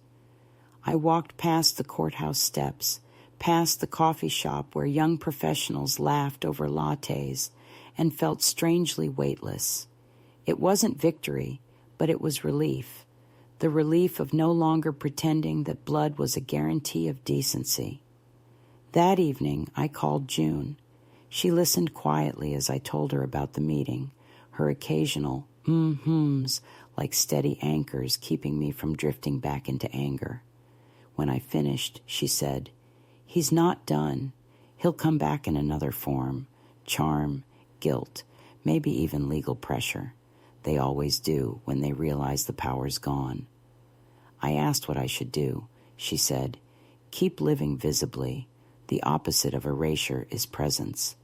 I walked past the courthouse steps, past the coffee shop where young professionals laughed over lattes, and felt strangely weightless. It wasn't victory, but it was relief. The relief of no longer pretending that blood was a guarantee of decency. That evening, I called June. She listened quietly as I told her about the meeting, her occasional mm-hms like steady anchors keeping me from drifting back into anger. When I finished, she said, "He's not done. He'll come back in another form. Charm, guilt, maybe even legal pressure. They always do when they realize the power's gone." I asked what I should do. She said, "Keep living visibly. The opposite of erasure is presence."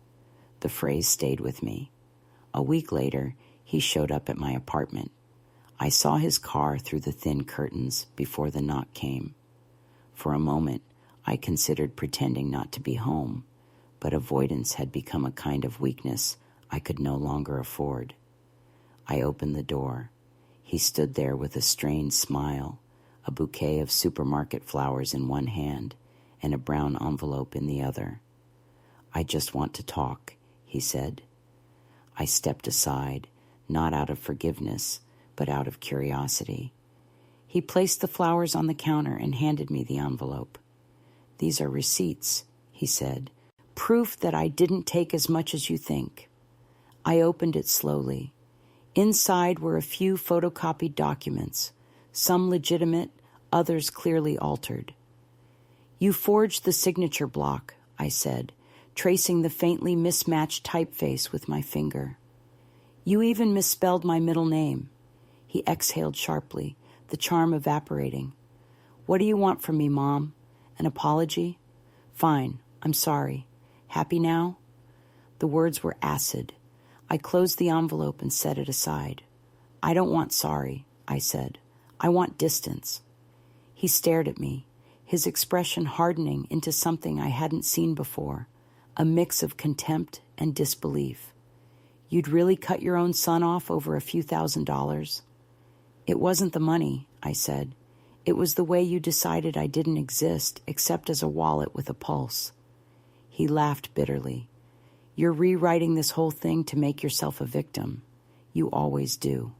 The phrase stayed with me. A week later, he showed up at my apartment. I saw his car through the thin curtains before the knock came. For a moment, I considered pretending not to be home, but avoidance had become a kind of weakness I could no longer afford. I opened the door. He stood there with a strained smile, a bouquet of supermarket flowers in one hand and a brown envelope in the other. "I just want to talk," he said. I stepped aside, not out of forgiveness, but out of curiosity. He placed the flowers on the counter and handed me the envelope. "These are receipts," he said, "proof that I didn't take as much as you think." I opened it slowly. Inside were a few photocopied documents, some legitimate, others clearly altered. "You forged the signature block," I said, tracing the faintly mismatched typeface with my finger. "You even misspelled my middle name." He exhaled sharply, the charm evaporating. "What do you want from me, Mom? An apology? Fine, I'm sorry. Happy now?" The words were acid. I closed the envelope and set it aside. "I don't want sorry," I said. "I want distance." He stared at me, his expression hardening into something I hadn't seen before, a mix of contempt and disbelief. "You'd really cut your own son off over a few $1,000s? "It wasn't the money," I said. "It was the way you decided I didn't exist except as a wallet with a pulse." He laughed bitterly. "You're rewriting this whole thing to make yourself a victim. You always do."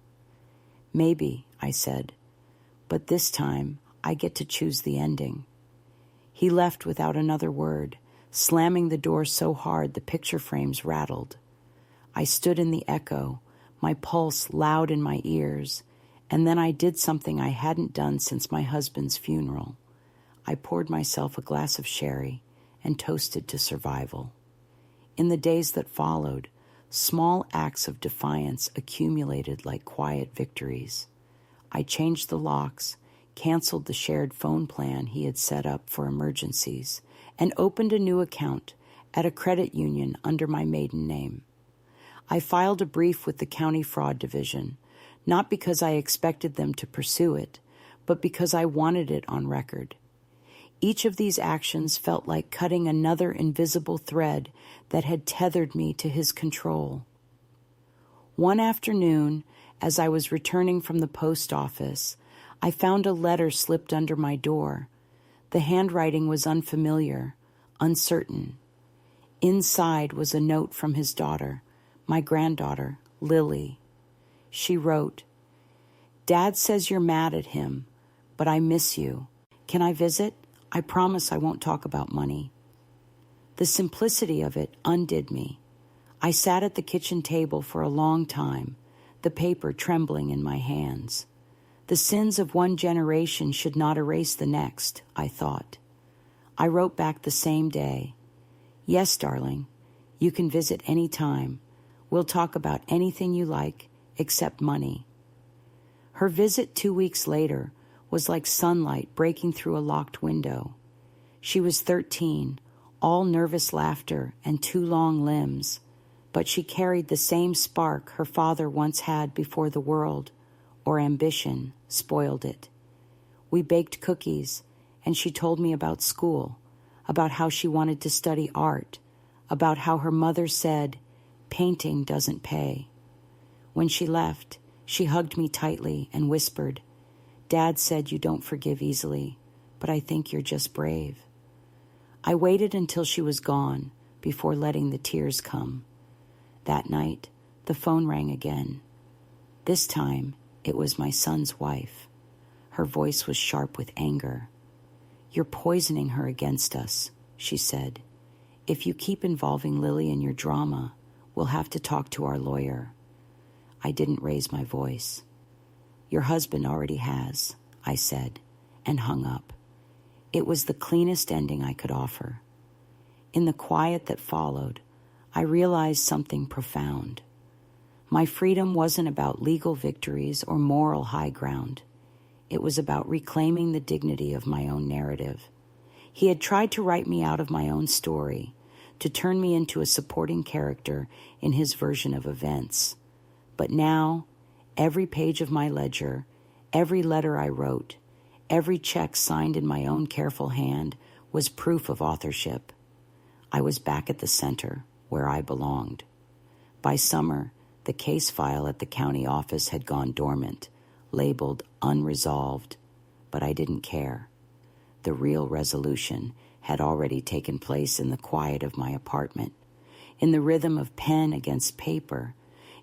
"Maybe," I said, "but this time I get to choose the ending." He left without another word, slamming the door so hard the picture frames rattled. I stood in the echo, my pulse loud in my ears, and then I did something I hadn't done since my husband's funeral. I poured myself a glass of sherry and toasted to survival. In the days that followed, small acts of defiance accumulated like quiet victories. I changed the locks, canceled the shared phone plan he had set up for emergencies, and opened a new account at a credit union under my maiden name. I filed a brief with the County Fraud Division, not because I expected them to pursue it, but because I wanted it on record. Each of these actions felt like cutting another invisible thread that had tethered me to his control. One afternoon, as I was returning from the post office, I found a letter slipped under my door. The handwriting was unfamiliar, uncertain. Inside was a note from his daughter, my granddaughter, Lily. She wrote, "Dad says you're mad at him, but I miss you. Can I visit? I promise I won't talk about money." The simplicity of it undid me. I sat at the kitchen table for a long time, the paper trembling in my hands. The sins of one generation should not erase the next, I thought. I wrote back the same day, "Yes, darling, you can visit any time. We'll talk about anything you like, except money." Her visit 2 weeks later was like sunlight breaking through a locked window. She was 13, all nervous laughter and 2 long limbs, but she carried the same spark her father once had before the world, or ambition, spoiled it. We baked cookies, and she told me about school, about how she wanted to study art, about how her mother said, "Painting doesn't pay." When she left, she hugged me tightly and whispered, "Dad said you don't forgive easily, but I think you're just brave." I waited until she was gone before letting the tears come. That night, the phone rang again. This time, it was my son's wife. Her voice was sharp with anger. "You're poisoning her against us," she said. "If you keep involving Lily in your drama, we'll have to talk to our lawyer." I didn't raise my voice. "Your husband already has," I said, and hung up. It was the cleanest ending I could offer. In the quiet that followed, I realized something profound. My freedom wasn't about legal victories or moral high ground. It was about reclaiming the dignity of my own narrative. He had tried to write me out of my own story, to turn me into a supporting character in his version of events. But now, every page of my ledger, every letter I wrote, every check signed in my own careful hand was proof of authorship. I was back at the center, where I belonged. By summer, the case file at the county office had gone dormant, labeled unresolved, but I didn't care. The real resolution had already taken place in the quiet of my apartment, in the rhythm of pen against paper,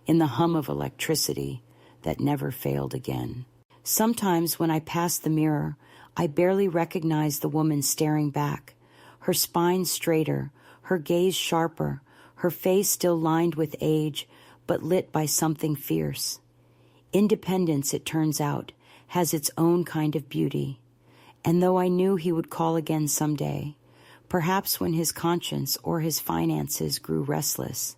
in the hum of electricity that never failed again. Sometimes when I passed the mirror, I barely recognized the woman staring back, her spine straighter, her gaze sharper, her face still lined with age, but lit by something fierce. Independence, it turns out, has its own kind of beauty. And though I knew he would call again someday, perhaps when his conscience or his finances grew restless,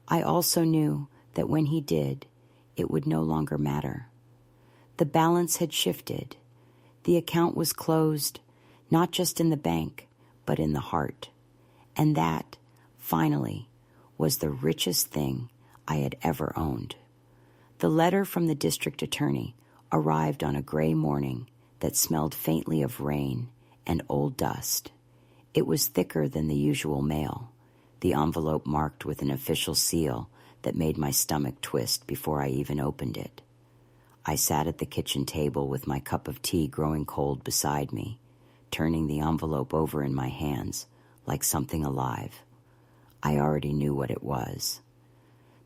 I also knew that when he did, it would no longer matter. The balance had shifted. The account was closed, not just in the bank, but in the heart. And that, finally, was the richest thing I had ever owned. The letter from the district attorney arrived on a gray morning that smelled faintly of rain and old dust. It was thicker than the usual mail, the envelope marked with an official seal that made my stomach twist before I even opened it. I sat at the kitchen table with my cup of tea growing cold beside me, turning the envelope over in my hands like something alive. I already knew what it was.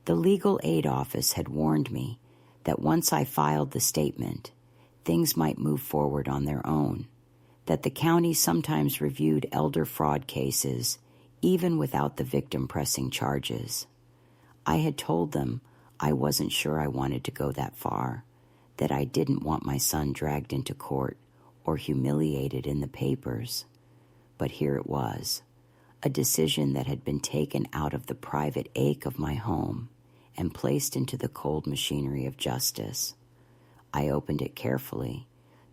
The legal aid office had warned me that once I filed the statement, things might move forward on their own, that the county sometimes reviewed elder fraud cases even without the victim pressing charges. I had told them I wasn't sure I wanted to go that far, that I didn't want my son dragged into court or humiliated in the papers. But here it was, a decision that had been taken out of the private ache of my home and placed into the cold machinery of justice. I opened it carefully,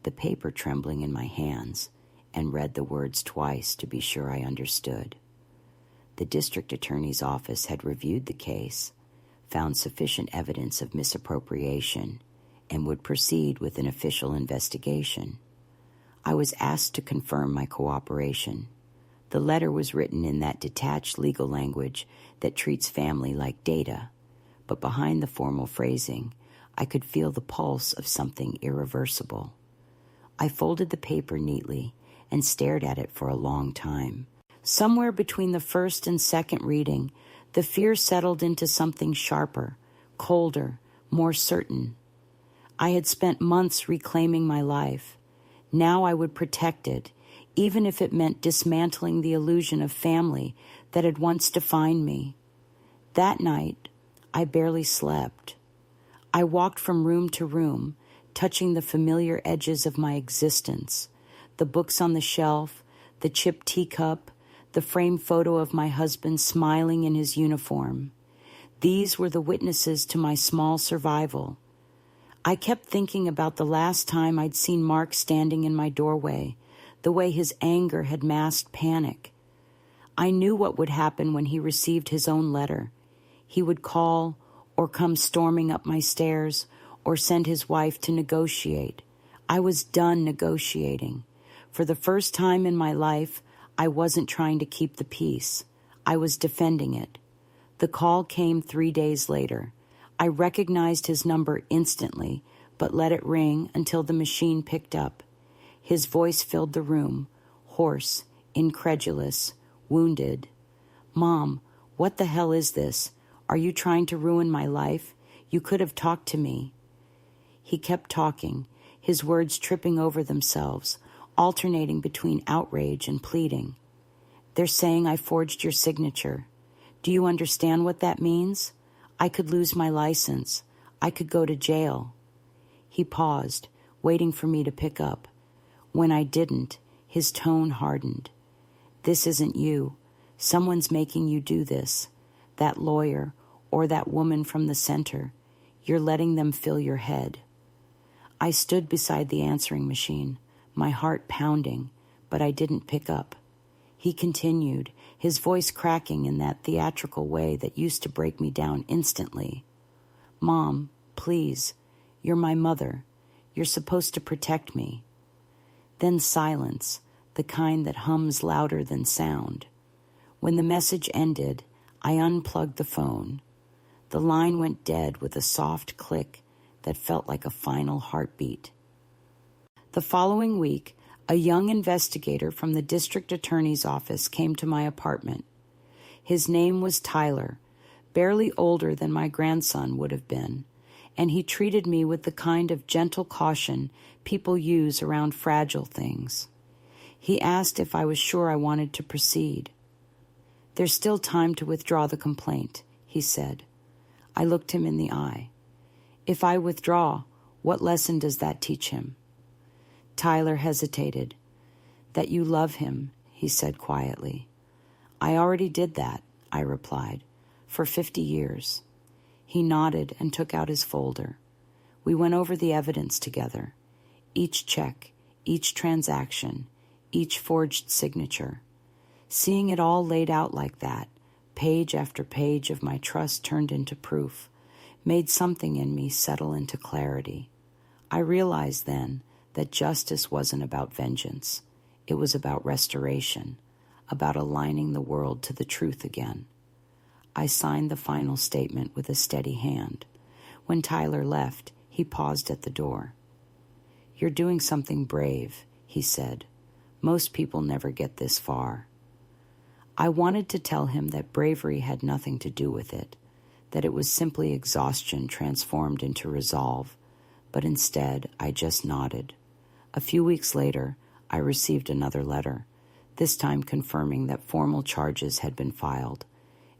the paper trembling in my hands, and read the words twice to be sure I understood. The district attorney's office had reviewed the case, found sufficient evidence of misappropriation, and would proceed with an official investigation. I was asked to confirm my cooperation. The letter was written in that detached legal language that treats family like data, but behind the formal phrasing, I could feel the pulse of something irreversible. I folded the paper neatly and stared at it for a long time. Somewhere between the first and second reading, the fear settled into something sharper, colder, more certain. I had spent months reclaiming my life. Now I would protect it, even if it meant dismantling the illusion of family that had once defined me. That night, I barely slept. I walked from room to room, touching the familiar edges of my existence, the books on the shelf, the chipped teacup, the framed photo of my husband smiling in his uniform. These were the witnesses to my small survival. I kept thinking about the last time I'd seen Mark standing in my doorway, the way his anger had masked panic. I knew what would happen when he received his own letter. He would call or come storming up my stairs or send his wife to negotiate. I was done negotiating. For the first time in my life, I wasn't trying to keep the peace. I was defending it. The call came 3 days later. I recognized his number instantly, but let it ring until the machine picked up. His voice filled the room, hoarse, incredulous, wounded. "Mom, what the hell is this? Are you trying to ruin my life? You could have talked to me." He kept talking, his words tripping over themselves, alternating between outrage and pleading. "They're saying I forged your signature. Do you understand what that means? I could lose my license. I could go to jail." He paused, waiting for me to pick up. When I didn't, His tone hardened. This isn't you. Someone's making you do this. That lawyer or that woman from the center. You're letting them fill your head. I stood beside the answering machine, my heart pounding, but I didn't pick up. He continued, his voice cracking in that theatrical way that used to break me down instantly. Mom, please, you're my mother. You're supposed to protect me. Then silence, the kind that hums louder than sound. When the message ended, I unplugged the phone. The line went dead with a soft click that felt like a final heartbeat. The following week, a young investigator from the district attorney's office came to my apartment. His name was Tyler, barely older than my grandson would have been, and he treated me with the kind of gentle caution people use around fragile things. He asked if I was sure I wanted to proceed. There's still time to withdraw the complaint, he said. I looked him in the eye. If I withdraw, what lesson does that teach him? Tyler hesitated. That you love him, he said quietly. I already did that, I replied, for 50 years. He nodded and took out his folder. We went over the evidence together. Each check, each transaction, each forged signature. Seeing it all laid out like that, page after page of my trust turned into proof, made something in me settle into clarity. I realized then that justice wasn't about vengeance. It was about restoration, about aligning the world to the truth again. I signed the final statement with a steady hand. When Tyler left, he paused at the door. You're doing something brave, he said. Most people never get this far. I wanted to tell him that bravery had nothing to do with it, that it was simply exhaustion transformed into resolve, but instead I just nodded. A few weeks later, I received another letter, this time confirming that formal charges had been filed.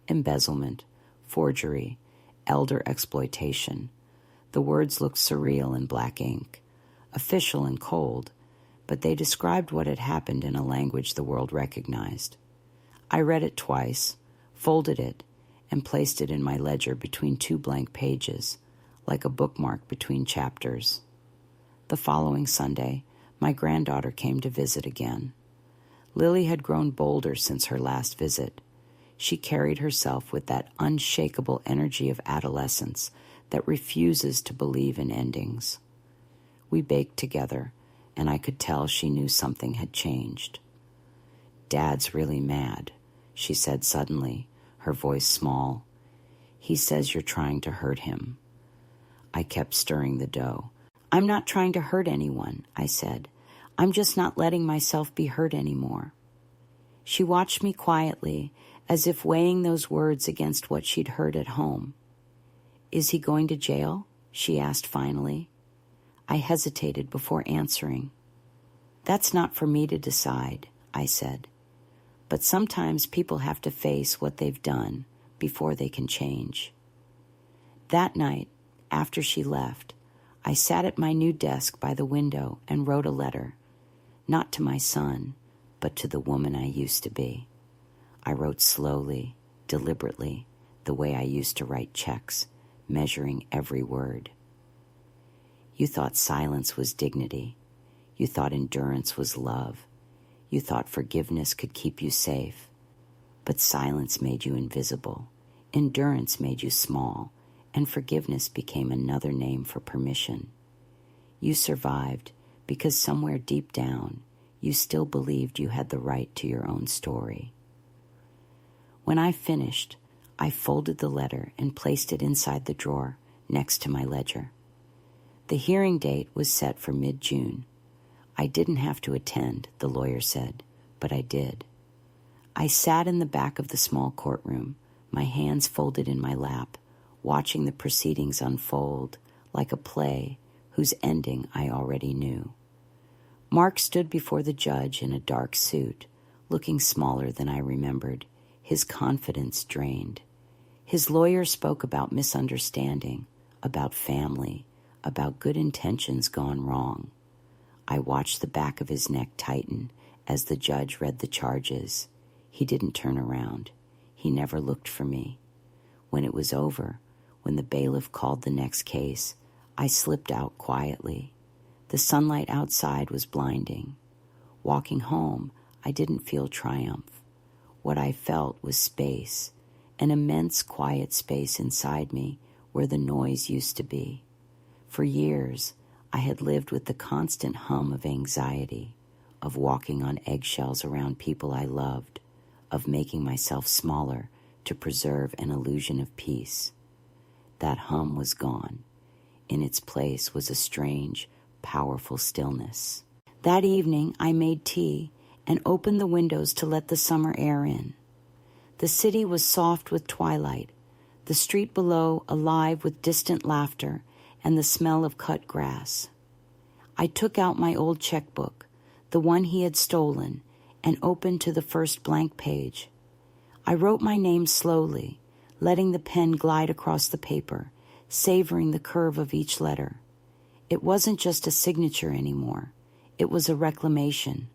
Embezzlement, forgery, elder exploitation. The words looked surreal in black ink, official and cold, but they described what had happened in a language the world recognized. I read it twice, folded it, and placed it in my ledger between 2 blank pages, like a bookmark between chapters. The following Sunday, my granddaughter came to visit again. Lily had grown bolder since her last visit. She carried herself with that unshakable energy of adolescence that refuses to believe in endings. We baked together, and I could tell she knew something had changed. Dad's really mad, she said suddenly, her voice small. He says you're trying to hurt him. I kept stirring the dough. I'm not trying to hurt anyone, I said. I'm just not letting myself be hurt anymore. She watched me quietly, as if weighing those words against what she'd heard at home. Is he going to jail? She asked finally. I hesitated before answering. That's not for me to decide, I said. But sometimes people have to face what they've done before they can change. That night, after she left, I sat at my new desk by the window and wrote a letter, not to my son, but to the woman I used to be. I wrote slowly, deliberately, the way I used to write checks, measuring every word. You thought silence was dignity. You thought endurance was love. You thought forgiveness could keep you safe. But silence made you invisible. Endurance made you small. And forgiveness became another name for permission. You survived because somewhere deep down, you still believed you had the right to your own story. When I finished, I folded the letter and placed it inside the drawer next to my ledger. The hearing date was set for mid-June. I didn't have to attend, the lawyer said, but I did. I sat in the back of the small courtroom, my hands folded in my lap, watching the proceedings unfold like a play whose ending I already knew. Mark stood before the judge in a dark suit, looking smaller than I remembered, his confidence drained. His lawyer spoke about misunderstanding, about family, about good intentions gone wrong. I watched the back of his neck tighten As the judge read the charges, he didn't turn around. He never looked for me. When it was over, when the bailiff called the next case, I slipped out quietly. The sunlight outside was blinding. Walking home, I didn't feel triumph. What I felt was space, an immense quiet space inside me where the noise used to be. For years, I had lived with the constant hum of anxiety, of walking on eggshells around people I loved, of making myself smaller to preserve an illusion of peace. That hum was gone. In its place was a strange, powerful stillness. That evening, I made tea and opened the windows to let the summer air in. The city was soft with twilight, the street below alive with distant laughter and the smell of cut grass. I took out my old checkbook, the one he had stolen, and opened to the first blank page. I wrote my name slowly, letting the pen glide across the paper, savoring the curve of each letter. It wasn't just a signature anymore. It was a reclamation.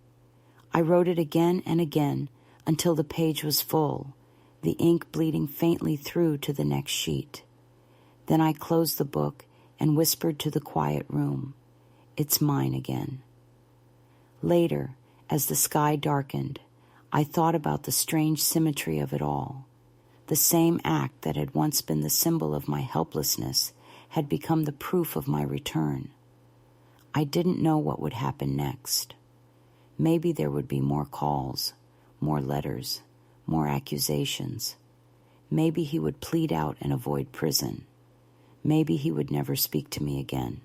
I wrote it again and again until the page was full, the ink bleeding faintly through to the next sheet. Then I closed the book and whispered to the quiet room, "It's mine again." Later, as the sky darkened, I thought about the strange symmetry of it all. The same act that had once been the symbol of my helplessness had become the proof of my return. I didn't know what would happen next. Maybe there would be more calls, more letters, more accusations. Maybe he would plead out and avoid prison. Maybe he would never speak to me again.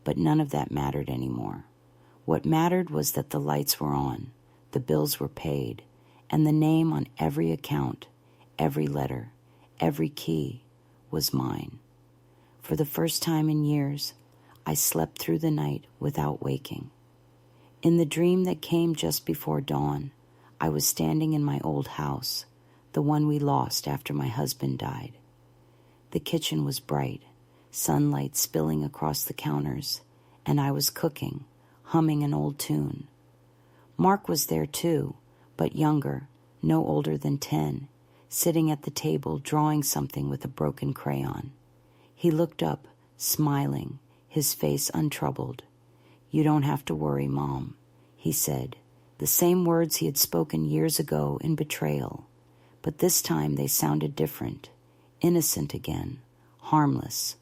But none of that mattered anymore. What mattered was that the lights were on, the bills were paid, and the name on every account, every letter, every key was mine. For the first time in years, I slept through the night without waking. In the dream that came just before dawn, I was standing in my old house, the one we lost after my husband died. The kitchen was bright, sunlight spilling across the counters, and I was cooking, humming an old tune. Mark was there too, but younger, no older than 10, sitting at the table drawing something with a broken crayon. He looked up, smiling, his face untroubled. "You don't have to worry, Mom," he said, the same words he had spoken years ago in betrayal, but this time they sounded different, innocent again, harmless.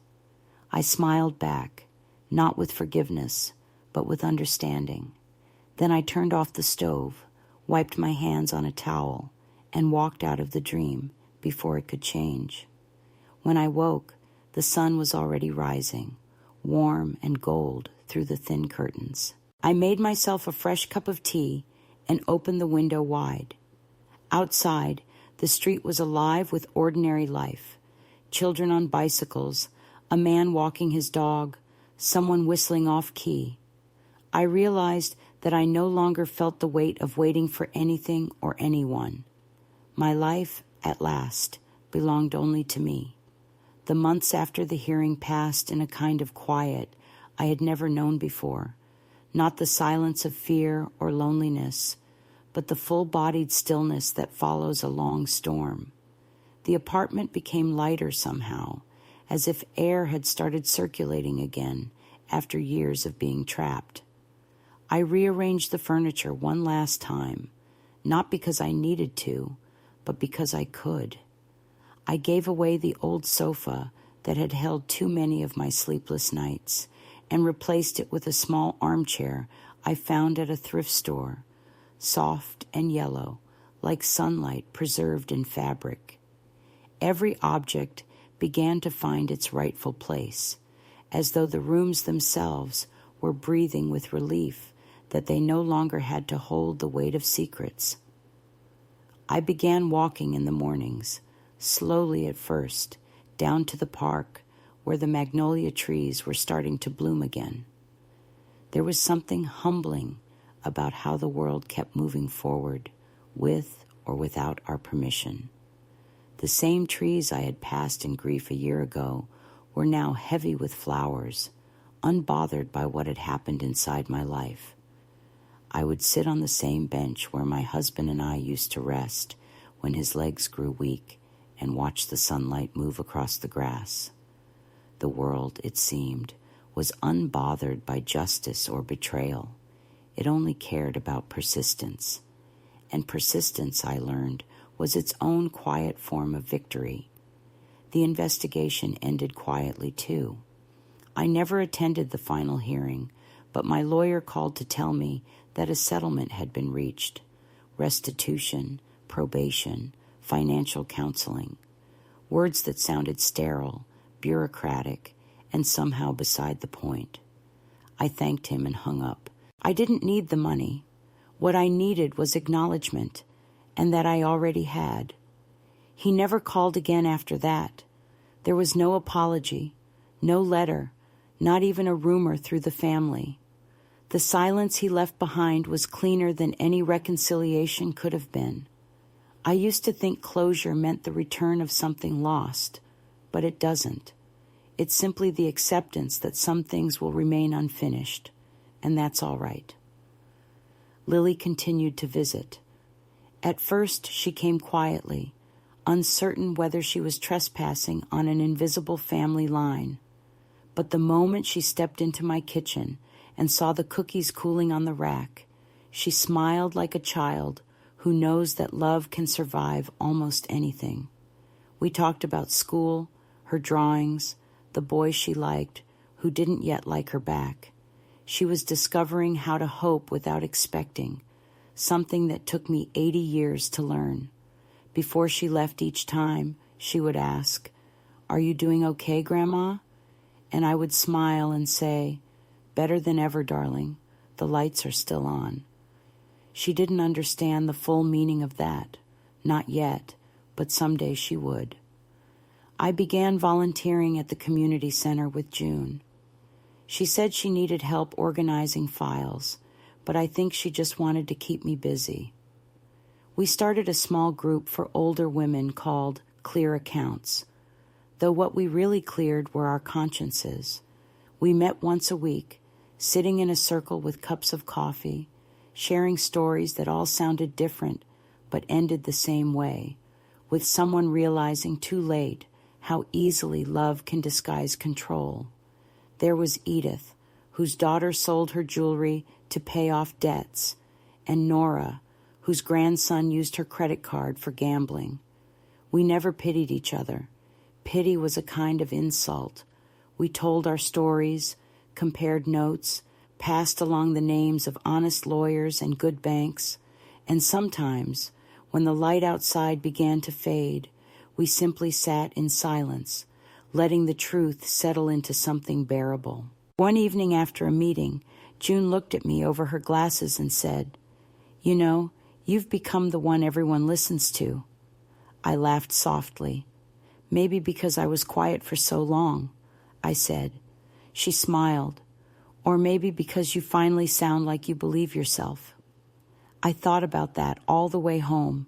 I smiled back, not with forgiveness, but with understanding. Then I turned off the stove, wiped my hands on a towel, and walked out of the dream before it could change. When I woke, the sun was already rising, warm and gold through the thin curtains. I made myself a fresh cup of tea and opened the window wide. Outside, the street was alive with ordinary life. Children on bicycles, a man walking his dog, someone whistling off-key. I realized that I no longer felt the weight of waiting for anything or anyone. My life, at last, belonged only to me. The months after the hearing passed in a kind of quiet I had never known before, not the silence of fear or loneliness, but the full-bodied stillness that follows a long storm. The apartment became lighter somehow, as if air had started circulating again after years of being trapped. I rearranged the furniture one last time, not because I needed to, but because I could. I gave away the old sofa that had held too many of my sleepless nights and replaced it with a small armchair I found at a thrift store, soft and yellow, like sunlight preserved in fabric. Every object began to find its rightful place, as though the rooms themselves were breathing with relief that they no longer had to hold the weight of secrets. I began walking in the mornings, slowly at first, down to the park where the magnolia trees were starting to bloom again. There was something humbling about how the world kept moving forward, with or without our permission. The same trees I had passed in grief a year ago were now heavy with flowers, unbothered by what had happened inside my life. I would sit on the same bench where my husband and I used to rest when his legs grew weak and watch the sunlight move across the grass. The world, it seemed, was unbothered by justice or betrayal. It only cared about persistence. And persistence, I learned, was its own quiet form of victory. The investigation ended quietly, too. I never attended the final hearing, but my lawyer called to tell me that a settlement had been reached. Restitution, probation, financial counseling. Words that sounded sterile, bureaucratic, and somehow beside the point. I thanked him and hung up. I didn't need the money. What I needed was acknowledgement, and that I already had. He never called again after that. There was no apology, no letter, not even a rumor through the family. The silence he left behind was cleaner than any reconciliation could have been. I used to think closure meant the return of something lost, but it doesn't. It's simply the acceptance that some things will remain unfinished, and that's all right. Lily continued to visit. At first, she came quietly, uncertain whether she was trespassing on an invisible family line. But the moment she stepped into my kitchen and saw the cookies cooling on the rack, she smiled like a child who knows that love can survive almost anything. We talked about school, her drawings, the boys she liked, who didn't yet like her back. She was discovering how to hope without expecting, something that took me 80 years to learn. Before she left each time, she would ask, "Are you doing okay, Grandma?" And I would smile and say, "Better than ever, darling. The lights are still on." She didn't understand the full meaning of that. Not yet, but someday she would. I began volunteering at the community center with June. She said she needed help organizing files, but I think she just wanted to keep me busy. We started a small group for older women called Clear Accounts, though what we really cleared were our consciences. We met once a week, sitting in a circle with cups of coffee, sharing stories that all sounded different but ended the same way, with someone realizing too late how easily love can disguise control. There was Edith, whose daughter sold her jewelry to pay off debts, and Nora, whose grandson used her credit card for gambling. We never pitied each other. Pity was a kind of insult. We told our stories, compared notes, passed along the names of honest lawyers and good banks, and sometimes, when the light outside began to fade, we simply sat in silence, letting the truth settle into something bearable. One evening after a meeting, June looked at me over her glasses and said, "You know, you've become the one everyone listens to." I laughed softly. "Maybe because I was quiet for so long," I said. She smiled. "Or maybe because you finally sound like you believe yourself." I thought about that all the way home,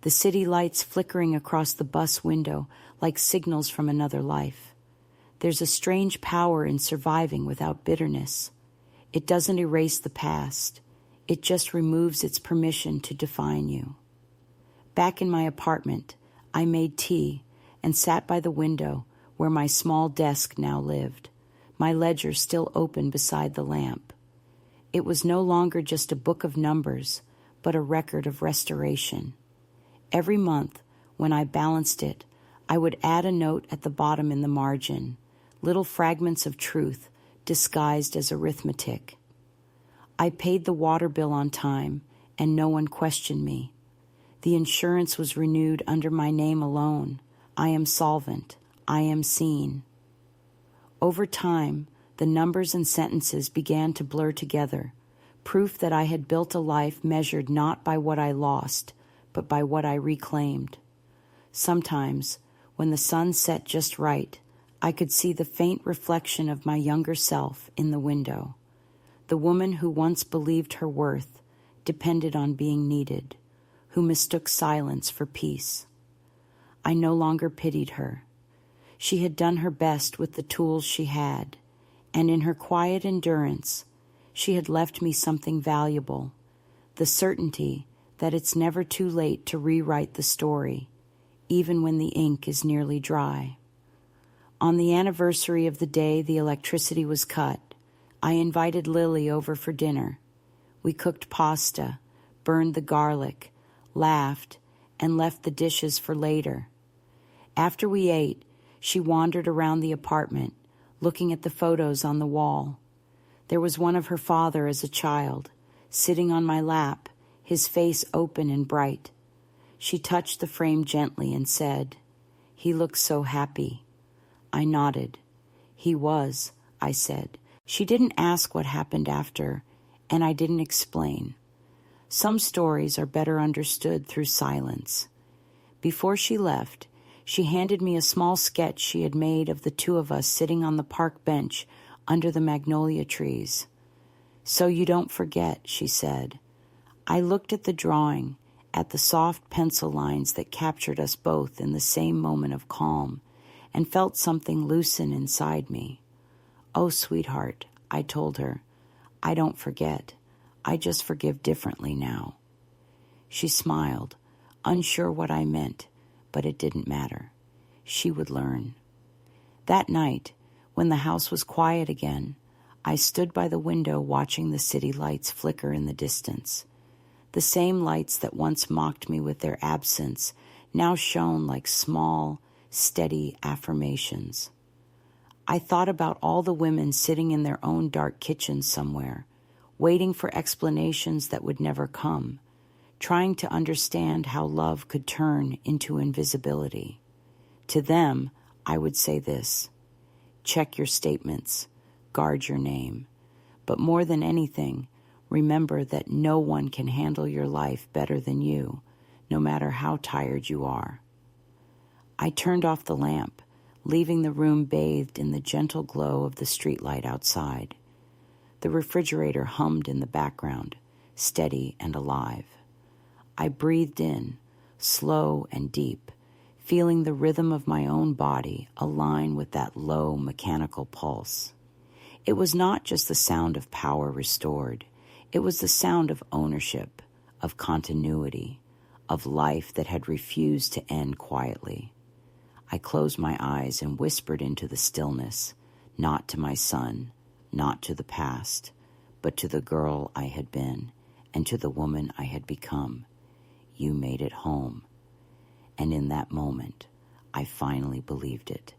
the city lights flickering across the bus window like signals from another life. There's a strange power in surviving without bitterness. It doesn't erase the past. It just removes its permission to define you. Back in my apartment, I made tea and sat by the window where my small desk now lived, my ledger still open beside the lamp. It was no longer just a book of numbers, but a record of restoration. Every month, when I balanced it, I would add a note at the bottom in the margin, little fragments of truth disguised as arithmetic. I paid the water bill on time, and no one questioned me. The insurance was renewed under my name alone. I am solvent. I am seen. Over time, the numbers and sentences began to blur together, proof that I had built a life measured not by what I lost, but by what I reclaimed. Sometimes, when the sun set just right, I could see the faint reflection of my younger self in the window. The woman who once believed her worth depended on being needed, who mistook silence for peace. I no longer pitied her. She had done her best with the tools she had, and in her quiet endurance, she had left me something valuable, the certainty that it's never too late to rewrite the story, even when the ink is nearly dry. On the anniversary of the day the electricity was cut, I invited Lily over for dinner. We cooked pasta, burned the garlic, laughed, and left the dishes for later. After we ate, she wandered around the apartment, looking at the photos on the wall. There was one of her father as a child, sitting on my lap, his face open and bright. She touched the frame gently and said, "He looks so happy." I nodded. "He was," I said. She didn't ask what happened after, and I didn't explain. Some stories are better understood through silence. Before she left, she handed me a small sketch she had made of the two of us sitting on the park bench under the magnolia trees. "So you don't forget," she said. I looked at the drawing, at the soft pencil lines that captured us both in the same moment of calm, and felt something loosen inside me. "Oh, sweetheart," I told her, "I don't forget. I just forgive differently now." She smiled, unsure what I meant, but it didn't matter. She would learn. That night, when the house was quiet again, I stood by the window watching the city lights flicker in the distance. The same lights that once mocked me with their absence now shone like small, steady affirmations. I thought about all the women sitting in their own dark kitchens somewhere, waiting for explanations that would never come, trying to understand how love could turn into invisibility. To them, I would say this: check your statements, guard your name, but more than anything, remember that no one can handle your life better than you, no matter how tired you are. I turned off the lamp, leaving the room bathed in the gentle glow of the streetlight outside. The refrigerator hummed in the background, steady and alive. I breathed in, slow and deep, feeling the rhythm of my own body align with that low mechanical pulse. It was not just the sound of power restored. It was the sound of ownership, of continuity, of life that had refused to end quietly. I closed my eyes and whispered into the stillness, not to my son, not to the past, but to the girl I had been and to the woman I had become. You made it home. And in that moment, I finally believed it.